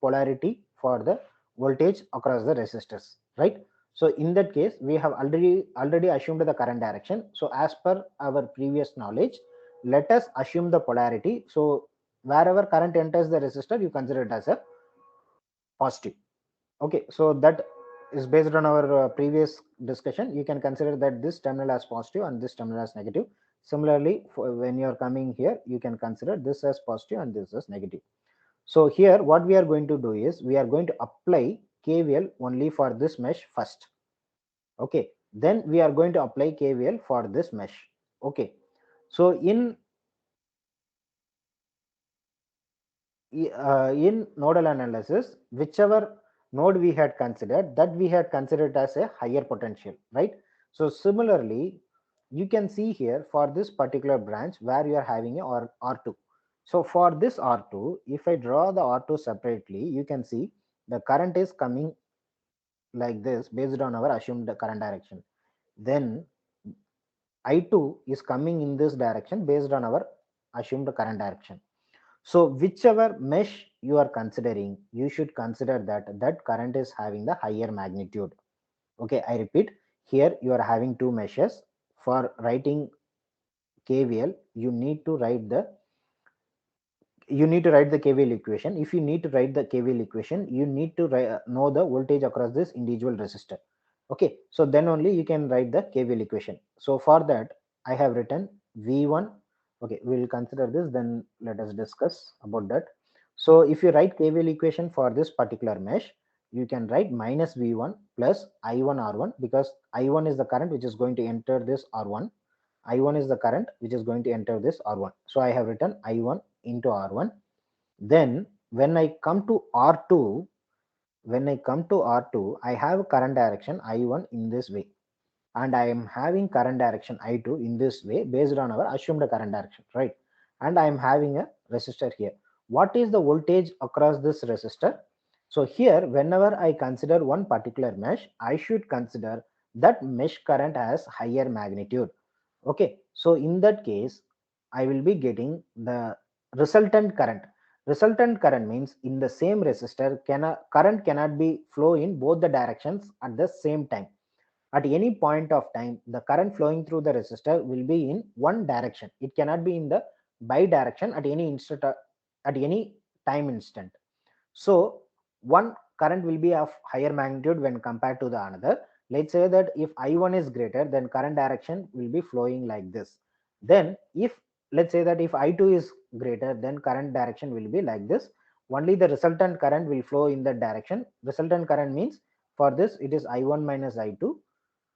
polarity for the voltage across the resistors, right? So in that case, we have already assumed the current direction. So as per our previous knowledge, let us assume the polarity. So wherever current enters the resistor, you consider it as a positive. Okay, so that is based on our previous discussion. You can consider that this terminal as positive and this terminal as negative. Similarly, when you are coming here, you can consider this as positive and this as negative. So here what we are going to do is we are going to apply KVL only for this mesh first. Okay, then we are going to apply KVL for this mesh. Okay, so in nodal analysis, whichever node we had considered, that we had considered as a higher potential, right? So similarly, you can see here for this particular branch where you are having a R2. So for this R2, if I draw the R2 separately, you can see the current is coming like this based on our assumed current direction. Then I2 is coming in this direction based on our assumed current direction. So whichever mesh you are considering, you should consider that that current is having the higher magnitude. Okay, I repeat, here you are having two meshes. For writing KVL, you need to write the KVL equation. If you need to write the KVL equation, you need to know the voltage across this individual resistor. Okay, so then only you can write the KVL equation. So for that, I have written V1. Okay, we will consider this, then let us discuss about that. So if you write KVL equation for this particular mesh, you can write minus V1 plus I1 R1, because I1 is the current which is going to enter this R1. I1 is the current which is going to enter this R1. So I have written I1 into R1. Then when I come to R2, I have current direction I1 in this way, and I am having current direction I2 in this way based on our assumed current direction, right? And I am having a resistor here. What is the voltage across this resistor? So here, whenever I consider one particular mesh, I should consider that mesh current has higher magnitude. Okay, so in that case, I will be getting the resultant current. Resultant current means in the same resistor, current cannot be flow in both the directions at the same time. At any point of time, the current flowing through the resistor will be in one direction. It cannot be in the bi-direction at any instant, at any time instant. So one current will be of higher magnitude when compared to the another. Let's say that if I1 is greater, then current direction will be flowing like this. Then if, let's say that if I2 is greater, then current direction will be like this. Only the resultant current will flow in that direction. Resultant current means for this it is I1 minus I2.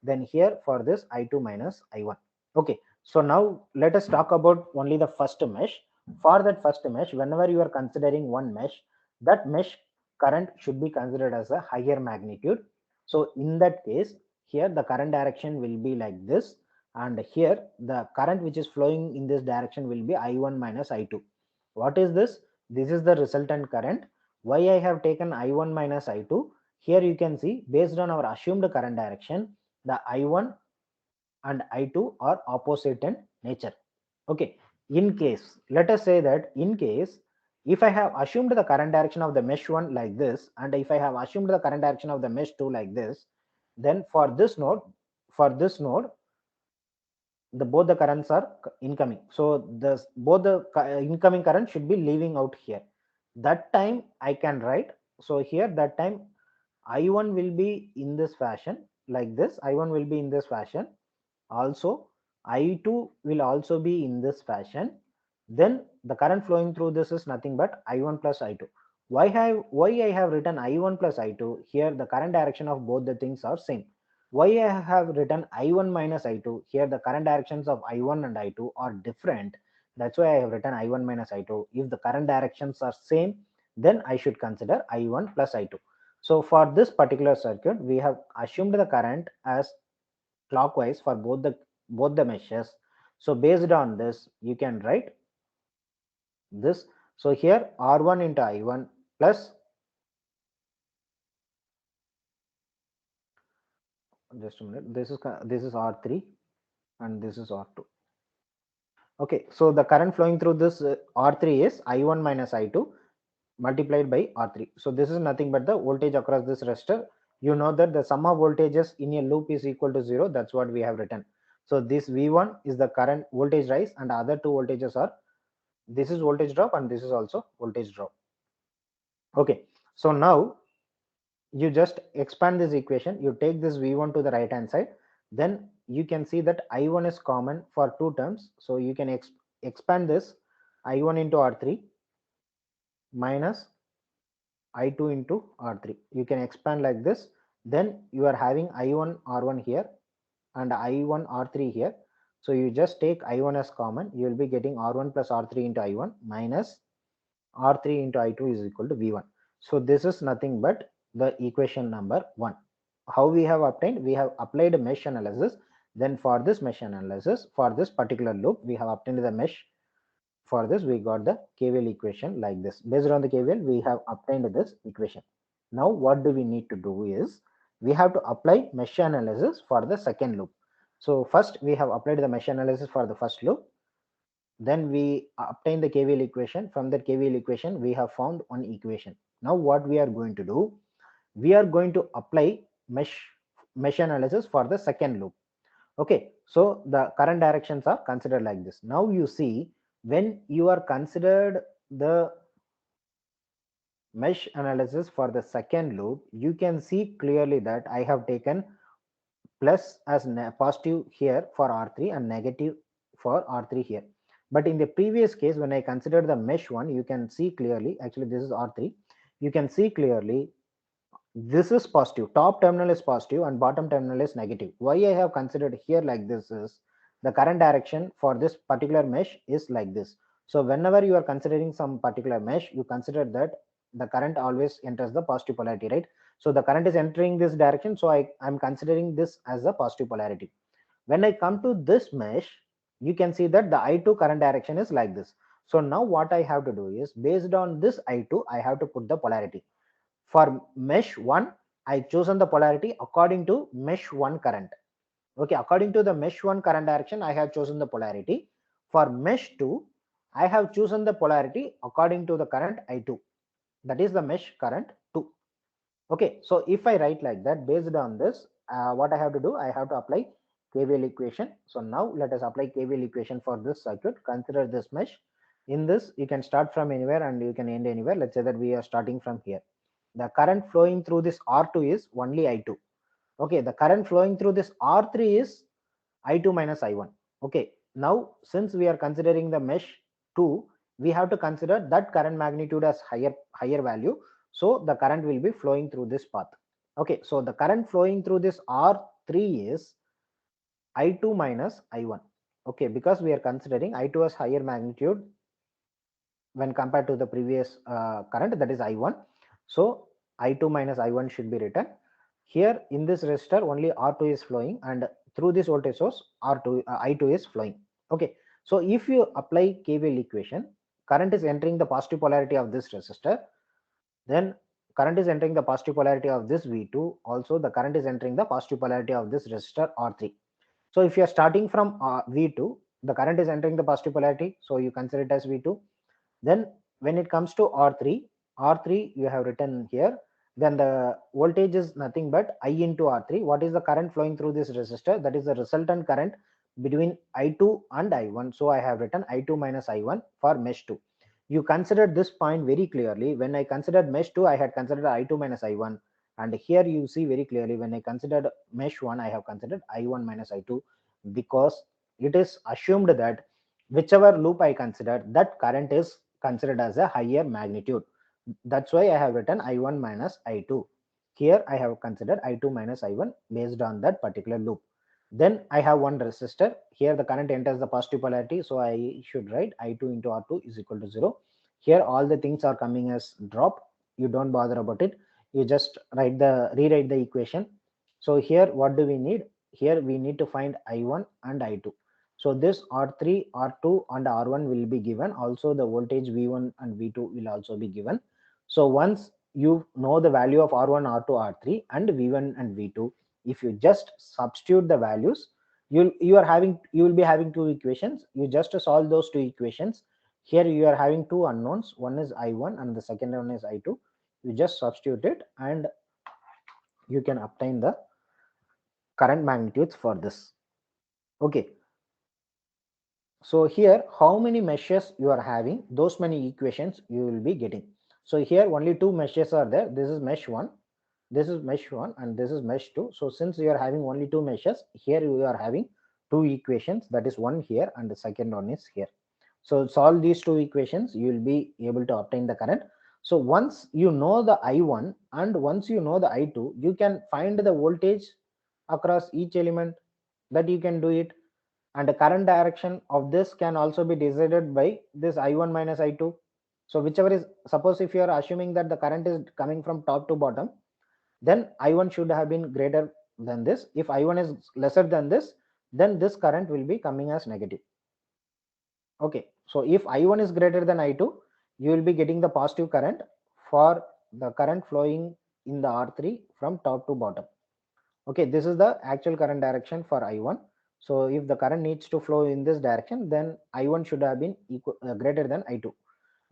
Then here for this I2 minus I1. Okay, so now let us talk about only the first mesh. For that first mesh, whenever you are considering one mesh, that mesh current should be considered as a higher magnitude. So in that case, here the current direction will be like this, and here the current which is flowing in this direction will be I1 minus I2. What is this? This is the resultant current. Why I have taken I1 minus I2? Here you can see, based on our assumed current direction, the I1 and I2 are opposite in nature. Okay, in case, let us say that in case, if I have assumed the current direction of the mesh 1 like this, and if I have assumed the current direction of the mesh 2 like this, then for this node, the both the currents are incoming. So both the incoming current should be leaving out here. That time I can write, so here that time I1 will be in this fashion, like this. I1 will be in this fashion. Also, I2 will also be in this fashion. Then the current flowing through this is nothing but I1 plus I2. Why I have written I1 plus I2? Here the current direction of both the things are same. Why I have written I1 minus I2? Here the current directions of I1 and I2 are different. That's why I have written I1 minus I2. If the current directions are same, then I should consider I1 plus I2. So for this particular circuit, we have assumed the current as clockwise for both the meshes. So based on this, you can write this. So here R1 into I1 plus, just a minute, this is R3 and this is R2. Okay, so the current flowing through this R3 is I1 minus I2 multiplied by R3. So this is nothing but the voltage across this resistor you know that the sum of voltages in a loop is equal to 0. That's what we have written. So this V1 is the current voltage rise, and the other two voltages are, this is voltage drop and this is also voltage drop. Okay, so now you just expand this equation, you take this V1 to the right hand side, then you can see that I1 is common for two terms. So you can expand this I1 into R3 minus I2 into R3. You can expand like this. Then you are having I1 R1 here and I1 R3 here. So you just take I1 as common. You will be getting R1 plus R3 into I1 minus R3 into I2 is equal to V1. So this is nothing but the equation number 1. How we have obtained? We have applied a mesh analysis. Then for this mesh analysis, for this particular loop, we have obtained the mesh. For this, we got the KVL equation like this. Based on the KVL, we have obtained this equation. Now, what do we need to do is, we have to apply mesh analysis for the second loop. So first, we have applied the mesh analysis for the first loop. Then we obtain the KVL equation. From that KVL equation, we have found one equation. Now, what we are going to do? We are going to apply mesh analysis for the second loop. Okay, so the current directions are considered like this. Now you see, when you are considered the mesh analysis for the second loop, you can see clearly that I have taken plus as positive here for R3 and negative for R3 here. But in the previous case, when I considered the mesh one, you can see clearly, actually this is R3, you can see clearly this is positive, top terminal is positive and bottom terminal is negative. Why I have considered here like this is, the current direction for this particular mesh is like this. So whenever you are considering some particular mesh, you consider that the current always enters the positive polarity, right? So the current is entering this direction, so I'm considering this as a positive polarity. When I come to this mesh, you can see that the I2 current direction is like this. So now what I have to do is, based on this I2, I have to put the polarity. For mesh 1, I chosen the polarity according to mesh 1 current. Okay, according to the mesh 1 current direction, I have chosen the polarity. For mesh 2, I have chosen the polarity according to the current I2. That is the mesh current 2. Okay, so if I write like that, based on this, what I have to do? I have to apply KVL equation. So now let us apply KVL equation for this circuit. Consider this mesh. In this, you can start from anywhere and you can end anywhere. Let's say that we are starting from here. The current flowing through this R2 is only I2. Okay, the current flowing through this R3 is I2 minus I1. Okay, now since we are considering the mesh 2, we have to consider that current magnitude as higher value. So the current will be flowing through this path. Okay, so the current flowing through this R3 is I2 minus I1. Okay, because we are considering I2 as higher magnitude when compared to the previous current, that is I1. So I2 minus I1 should be written. Here in this resistor, only R2 is flowing, and through this voltage source, I2 is flowing. Okay, so if you apply KVL equation, current is entering the positive polarity of this resistor, then current is entering the positive polarity of this V2. Also, the current is entering the positive polarity of this resistor R3. So if you are starting from V2, the current is entering the positive polarity, so you consider it as V2. Then when it comes to R3 you have written here, then the voltage is nothing but I into R3. What is the current flowing through this resistor? That is the resultant current between I2 and I1. So I have written I2 minus I1 for mesh 2. You considered this point very clearly. When I considered mesh 2, I had considered I2 minus I1. And here you see very clearly, when I considered mesh 1, I have considered I1 minus I2, because it is assumed that whichever loop I consider, that current is considered as a higher magnitude. That's why I have written I1 minus I2. Here I have considered I2 minus I1 based on that particular loop. Then I have one resistor. Here the current enters the positive polarity, so I should write I2 into R2 is equal to 0. Here all the things are coming as drop. You don't bother about it. You just rewrite the equation. So here what do we need? Here we need to find I1 and I2. So this R3, R2 and R1 will be given. Also the voltage V1 and V2 will also be given. So once you know the value of R1, R2, R3 and V1 and V2, if you just substitute the values, you will be having two equations. You just solve those two equations. Here you are having two unknowns. One is I1 and the second one is I2. You just substitute it and you can obtain the current magnitudes for this. Okay, so here how many meshes you are having, those many equations you will be getting. So here only two meshes are there. This is mesh 1, this is mesh 1, and this is mesh 2. So since you are having only two meshes, here you are having two equations, that is one here and the second one is here. So solve these two equations, you will be able to obtain the current. So once you know the I1 and once you know the I2, you can find the voltage across each element, that you can do it. And the current direction of this can also be decided by this I1 minus I2. So whichever is, suppose if you are assuming that the current is coming from top to bottom, then I1 should have been greater than this. If I1 is lesser than this, then this current will be coming as negative. Okay, so if I1 is greater than I2, you will be getting the positive current for the current flowing in the R3 from top to bottom. Okay, this is the actual current direction for I1. So if the current needs to flow in this direction, then I1 should have been greater than I2.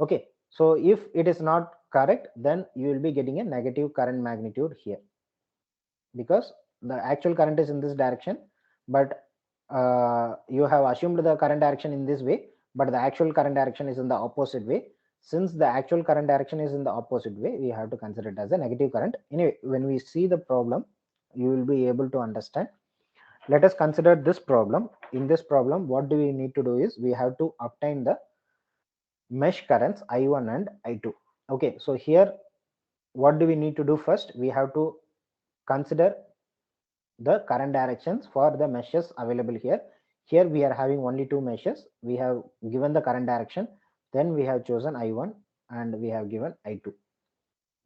Okay, so if it is not correct, then you will be getting a negative current magnitude here, because the actual current is in this direction, but you have assumed the current direction in this way, but the actual current direction is in the opposite way. Since the actual current direction is in the opposite way, we have to consider it as a negative current. Anyway, when we see the problem, you will be able to understand. Let us consider this problem. In this problem, what do we need to do is we have to obtain the mesh currents I1 and I2. Okay, so here what do we need to do? First we have to consider the current directions for the meshes available here. Here we are having only two meshes. We have given the current direction, then we have chosen I1 and we have given I2.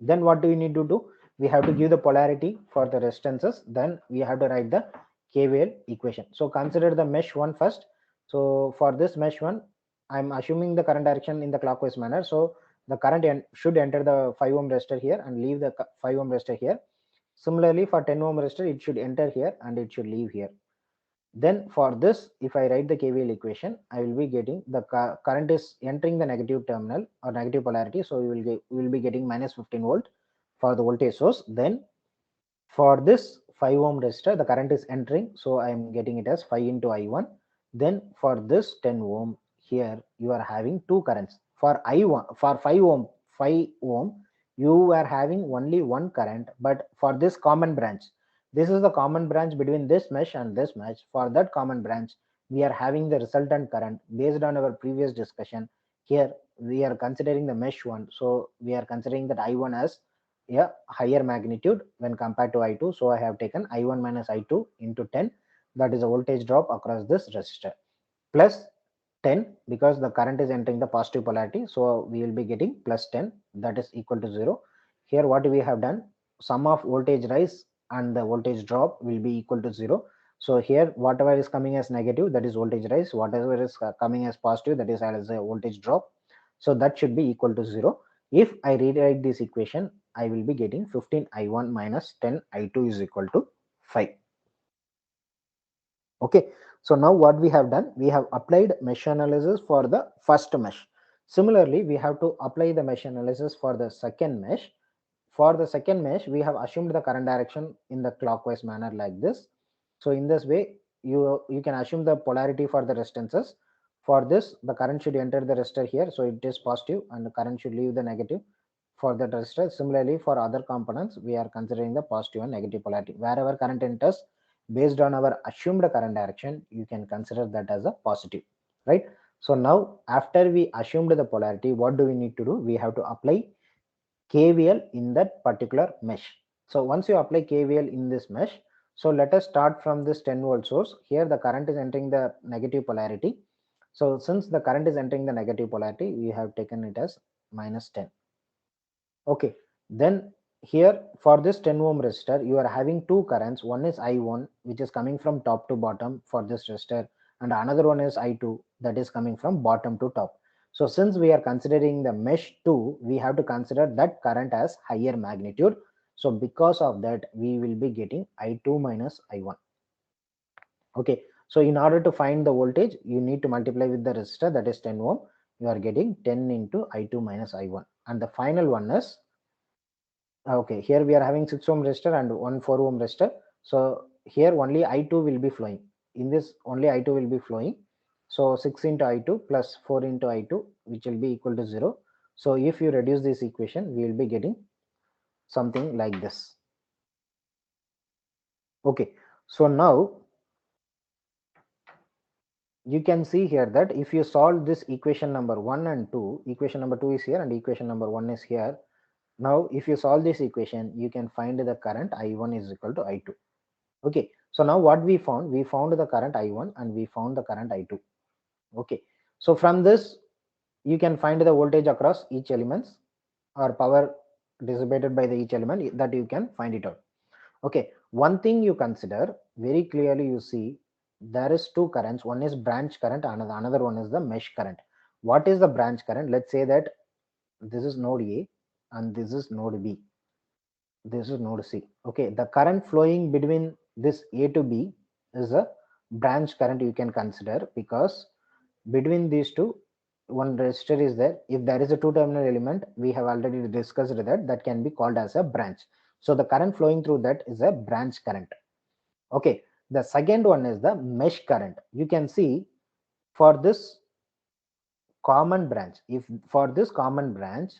Then what do we need to do? We have to give the polarity for the resistances, then we have to write the KVL equation. So consider the mesh 1 first. So for this mesh 1, I'm assuming the current direction in the clockwise manner. So the current should enter the 5 ohm resistor here and leave the 5 ohm resistor here. Similarly, for 10 ohm resistor, it should enter here and it should leave here. Then for this, if I write the KVL equation, I will be getting the current is entering the negative terminal or negative polarity. So we will be getting minus 15 volt for the voltage source. Then for this 5 ohm resistor, the current is entering. So I am getting it as 5 into I1. Then for this 10 ohm, here you are having two currents. For I1, for 5 ohm, you are having only one current, but for this common branch, this is the common branch between this mesh and this mesh. For that common branch, we are having the resultant current based on our previous discussion. Here we are considering the mesh one, so we are considering that I1 as a higher magnitude when compared to I2. So I have taken I1 minus I2 into 10, that is a voltage drop across this resistor, plus 10 because the current is entering the positive polarity. So we will be getting plus 10, that is equal to 0. Here what we have done, sum of voltage rise and the voltage drop will be equal to 0. So here whatever is coming as negative, that is voltage rise, whatever is coming as positive, that is as a voltage drop. So that should be equal to 0. If I rewrite this equation, I will be getting 15 I1 minus 10 I2 is equal to 5. Okay, so now what we have done, we have applied mesh analysis for the first mesh. Similarly, we have to apply the mesh analysis for the second mesh. For the second mesh, we have assumed the current direction in the clockwise manner like this. So in this way, you can assume the polarity for the resistances. For this, the current should enter the resistor here, so it is positive, and the current should leave the negative for the resistor. Similarly, for other components, we are considering the positive and negative polarity. Wherever current enters, based on our assumed current direction, you can consider that as a positive, right? So now, after we assumed the polarity, what do we need to do? We have to apply KVL in that particular mesh. So once you apply KVL in this mesh, so let us start from this 10 volt source. Here the current is entering the negative polarity. So since the current is entering the negative polarity, we have taken it as minus 10. Okay, then here for this 10 ohm resistor, you are having two currents. One is I1, which is coming from top to bottom for this resistor, and another one is I2, that is coming from bottom to top. So since we are considering the mesh 2, we have to consider that current as higher magnitude. So because of that, we will be getting I2 minus I1. Okay, so in order to find the voltage, you need to multiply with the resistor, that is 10 ohm. You are getting 10 into I2 minus I1, and the final one is Okay, here we are having 6 ohm resistor and one 4 ohm resistor. So here only I2 will be flowing. In this only I2 will be flowing. So 6 into I2 plus 4 into I2, which will be equal to 0. So if you reduce this equation, we will be getting something like this. Okay, so now you can see here that if you solve this equation number 1 and 2, equation number 2 is here and equation number 1 is here. Now if you solve this equation, you can find the current I1 is equal to I2. Okay, so now what we found the current I1 and we found the current I2. Okay, so from this you can find the voltage across each elements or power dissipated by the each element, that you can find it out. Okay, one thing you consider very clearly, you see there is two currents, one is branch current, another one is the mesh current. What is the branch current? Let's say that this is node A and this is node B, this is node C. Okay, the current flowing between this A to B is a branch current you can consider, because between these two one resistor is there. If there is a two terminal element, we have already discussed that can be called as a branch. So the current flowing through that is a branch current. Okay, the second one is the mesh current. You can see for this common branch, if for this common branch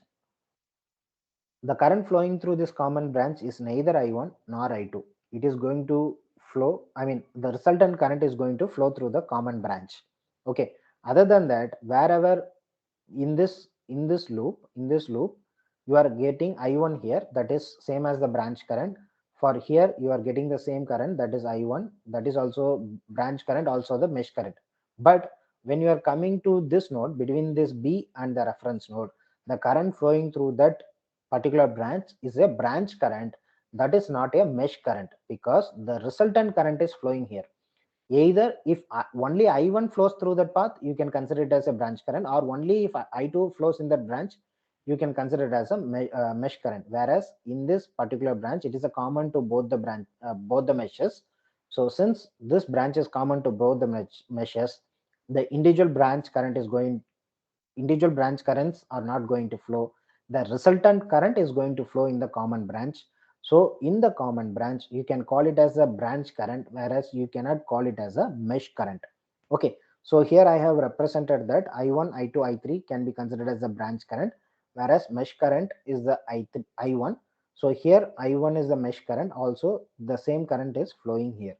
the current flowing through this common branch is neither I1 nor I2. It is going to flow, I mean, the resultant current is going to flow through the common branch. Okay. Other than that, wherever in this loop, you are getting I1 here, that is same as the branch current. For here, you are getting the same current, that is I1, that is also branch current, also the mesh current. But when you are coming to this node, between this B and the reference node, the current flowing through that particular branch is a branch current, that is not a mesh current, because the resultant current is flowing here. Either if only I1 flows through that path, you can consider it as a branch current, or only if I2 flows in that branch, you can consider it as a mesh current. Whereas in this particular branch, it is a common to both the meshes. So since this branch is common to both the meshes, the individual branch currents are not going to flow. The resultant current is going to flow in the common branch. So in the common branch, you can call it as a branch current, whereas you cannot call it as a mesh current. Okay, so here I have represented that I1, I2, I3 can be considered as a branch current, whereas mesh current is the I1. So here I1 is the mesh current, also the same current is flowing here.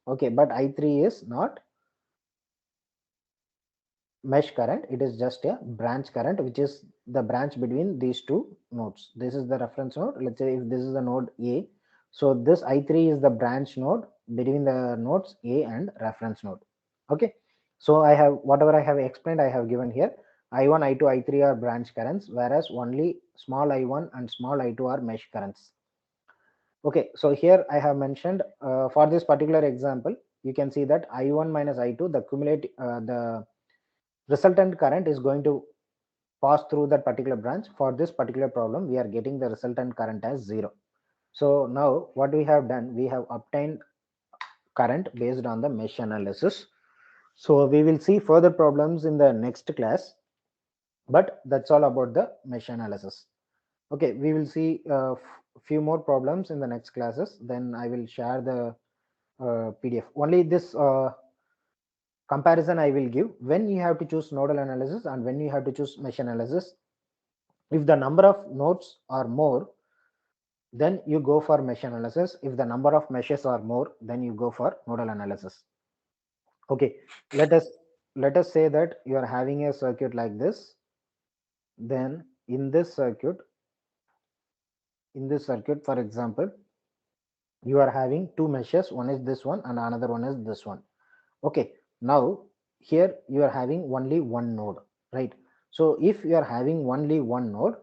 Okay, but I3 is not mesh current, it is just a branch current, which is the branch between these two nodes. This is the reference node. Let's say if this is the node A, so this I3 is the branch node between the nodes A and reference node. Okay, so I have whatever I have explained, I have given here. I1, I2, I3 are branch currents, whereas only small I1 and small I2 are mesh currents. Okay, so here I have mentioned for this particular example, you can see that I1 minus I2, the resultant current is going to pass through that particular branch. For this particular problem, we are getting the resultant current as 0. So now what we have done, we have obtained current based on the mesh analysis. So we will see further problems in the next class, but that's all about the mesh analysis. Okay, we will see a few more problems in the next classes. Then I will share the PDF. Only this comparison I will give when you have to choose nodal analysis and when you have to choose mesh analysis. If the number of nodes are more, then you go for mesh analysis. If the number of meshes are more, then you go for nodal analysis. Okay, let us say that you are having a circuit like this. Then in this circuit, for example, you are having two meshes. One is this one and another one is this one. Okay, now here you are having only one node, right? So if you are having only one node,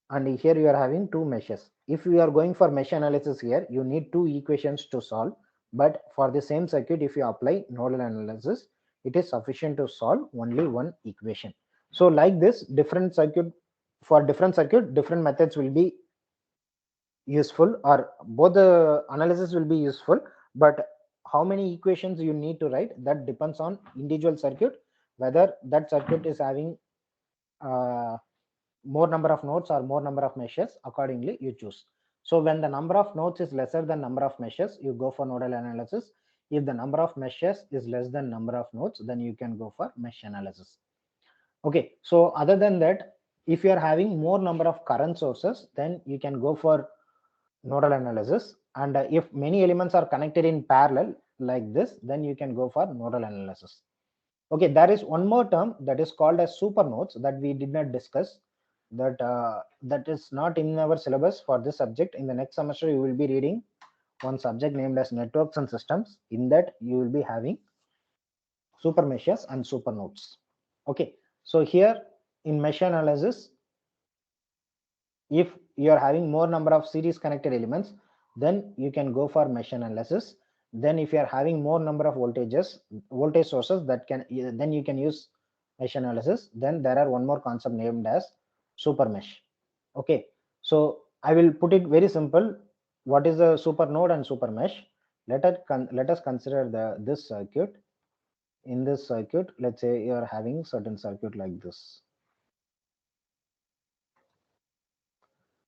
and here you are having two meshes. If you are going for mesh analysis, here you need two equations to solve, but for the same circuit, if you apply nodal analysis, it is sufficient to solve only one equation. So like this, different circuit, for different circuit, different methods will be useful, or both the analysis will be useful, but how many equations you need to write, that depends on individual circuit, whether that circuit is having more number of nodes or more number of meshes, accordingly you choose. So when the number of nodes is lesser than number of meshes, you go for nodal analysis. If the number of meshes is less than number of nodes, then you can go for mesh analysis. Okay, so other than that, if you are having more number of current sources, then you can go for nodal analysis. And if many elements are connected in parallel like this, then you can go for nodal analysis. Okay, there is one more term that is called as super nodes that we did not discuss. That is not in our syllabus for this subject. In the next semester, you will be reading one subject named as networks and systems. In that, you will be having super meshes and super nodes. Okay, so here in mesh analysis, if you are having more number of series connected elements, then you can go for mesh analysis. Then if you are having more number of voltage sources, that can then you can use mesh analysis. Then there are one more concept named as super mesh. Okay, so I will put it very simple. What is a super node and super mesh? Let us consider this circuit. In this circuit, let's say you are having certain circuit like this.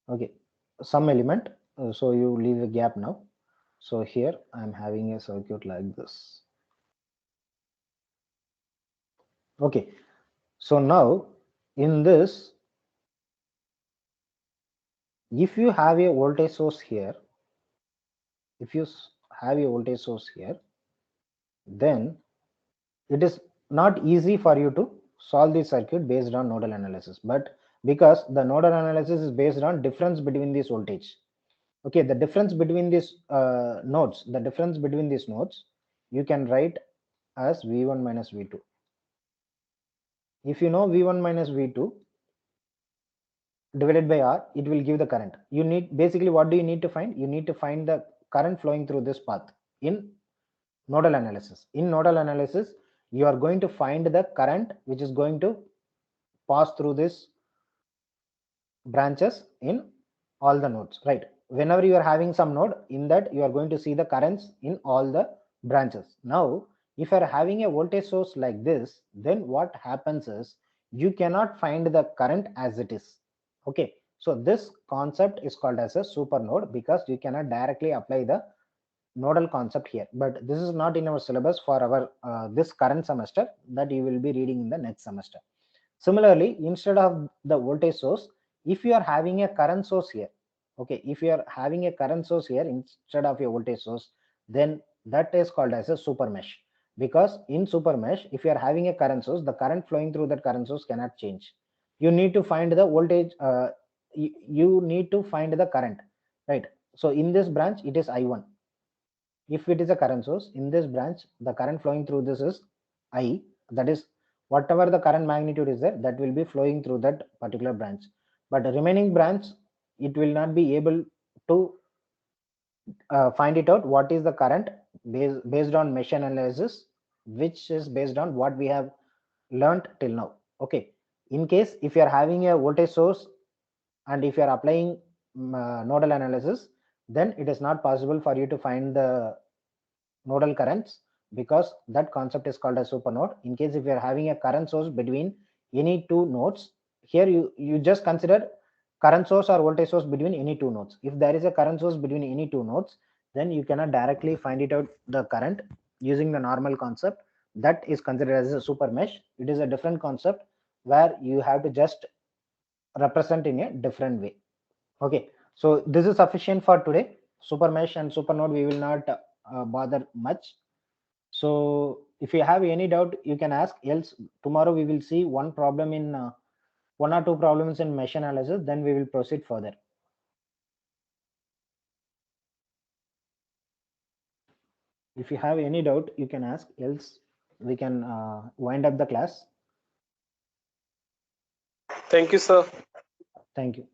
Okay, some element, so you leave a gap now. So here I'm having a circuit like this. Okay, so now in this, if you have a voltage source here, then it is not easy for you to solve the circuit based on nodal analysis. But because the nodal analysis is based on difference between these voltage, okay, the difference between these nodes, you can write as V1 minus V2. If you know V1 minus V2 divided by R, it will give the current. You need, basically, what do you need to find? You need to find the current flowing through this path in nodal analysis. In nodal analysis, you are going to find the current which is going to pass through this branches in all the nodes, right? Whenever you are having some node, in that you are going to see the currents in all the branches. Now, if you are having a voltage source like this, then what happens is you cannot find the current as it is. Okay, so this concept is called as a super node because you cannot directly apply the nodal concept here. But this is not in our syllabus for our this current semester, that you will be reading in the next semester. Similarly, instead of the voltage source, if you are having a current source here, okay, if you are having a current source here instead of your voltage source, then that is called as a super mesh. Because in super mesh, if you are having a current source, the current flowing through that current source cannot change. You need to find the voltage, you need to find the current, right? So in this branch, it is I1. If it is a current source, in this branch, the current flowing through this is I, that is whatever the current magnitude is there, that will be flowing through that particular branch. But the remaining branch, it will not be able to find it out what is the current based on mesh analysis, which is based on what we have learned till now. Okay, in case if you are having a voltage source and if you are applying nodal analysis, then it is not possible for you to find the nodal currents, because that concept is called a super node. In case if you are having a current source between any two nodes, here you just consider current source or voltage source between any two nodes. If there is a current source between any two nodes, then you cannot directly find it out the current using the normal concept. That is considered as a super mesh. It is a different concept where you have to just represent in a different way. Okay, so this is sufficient for today. Super mesh and super node we will not bother much. So if you have any doubt, you can ask. Else tomorrow we will see one problem in one or two problems in mesh analysis. Then we will proceed further. If you have any doubt, you can ask. Else we can wind up the class. Thank you, sir. Thank you.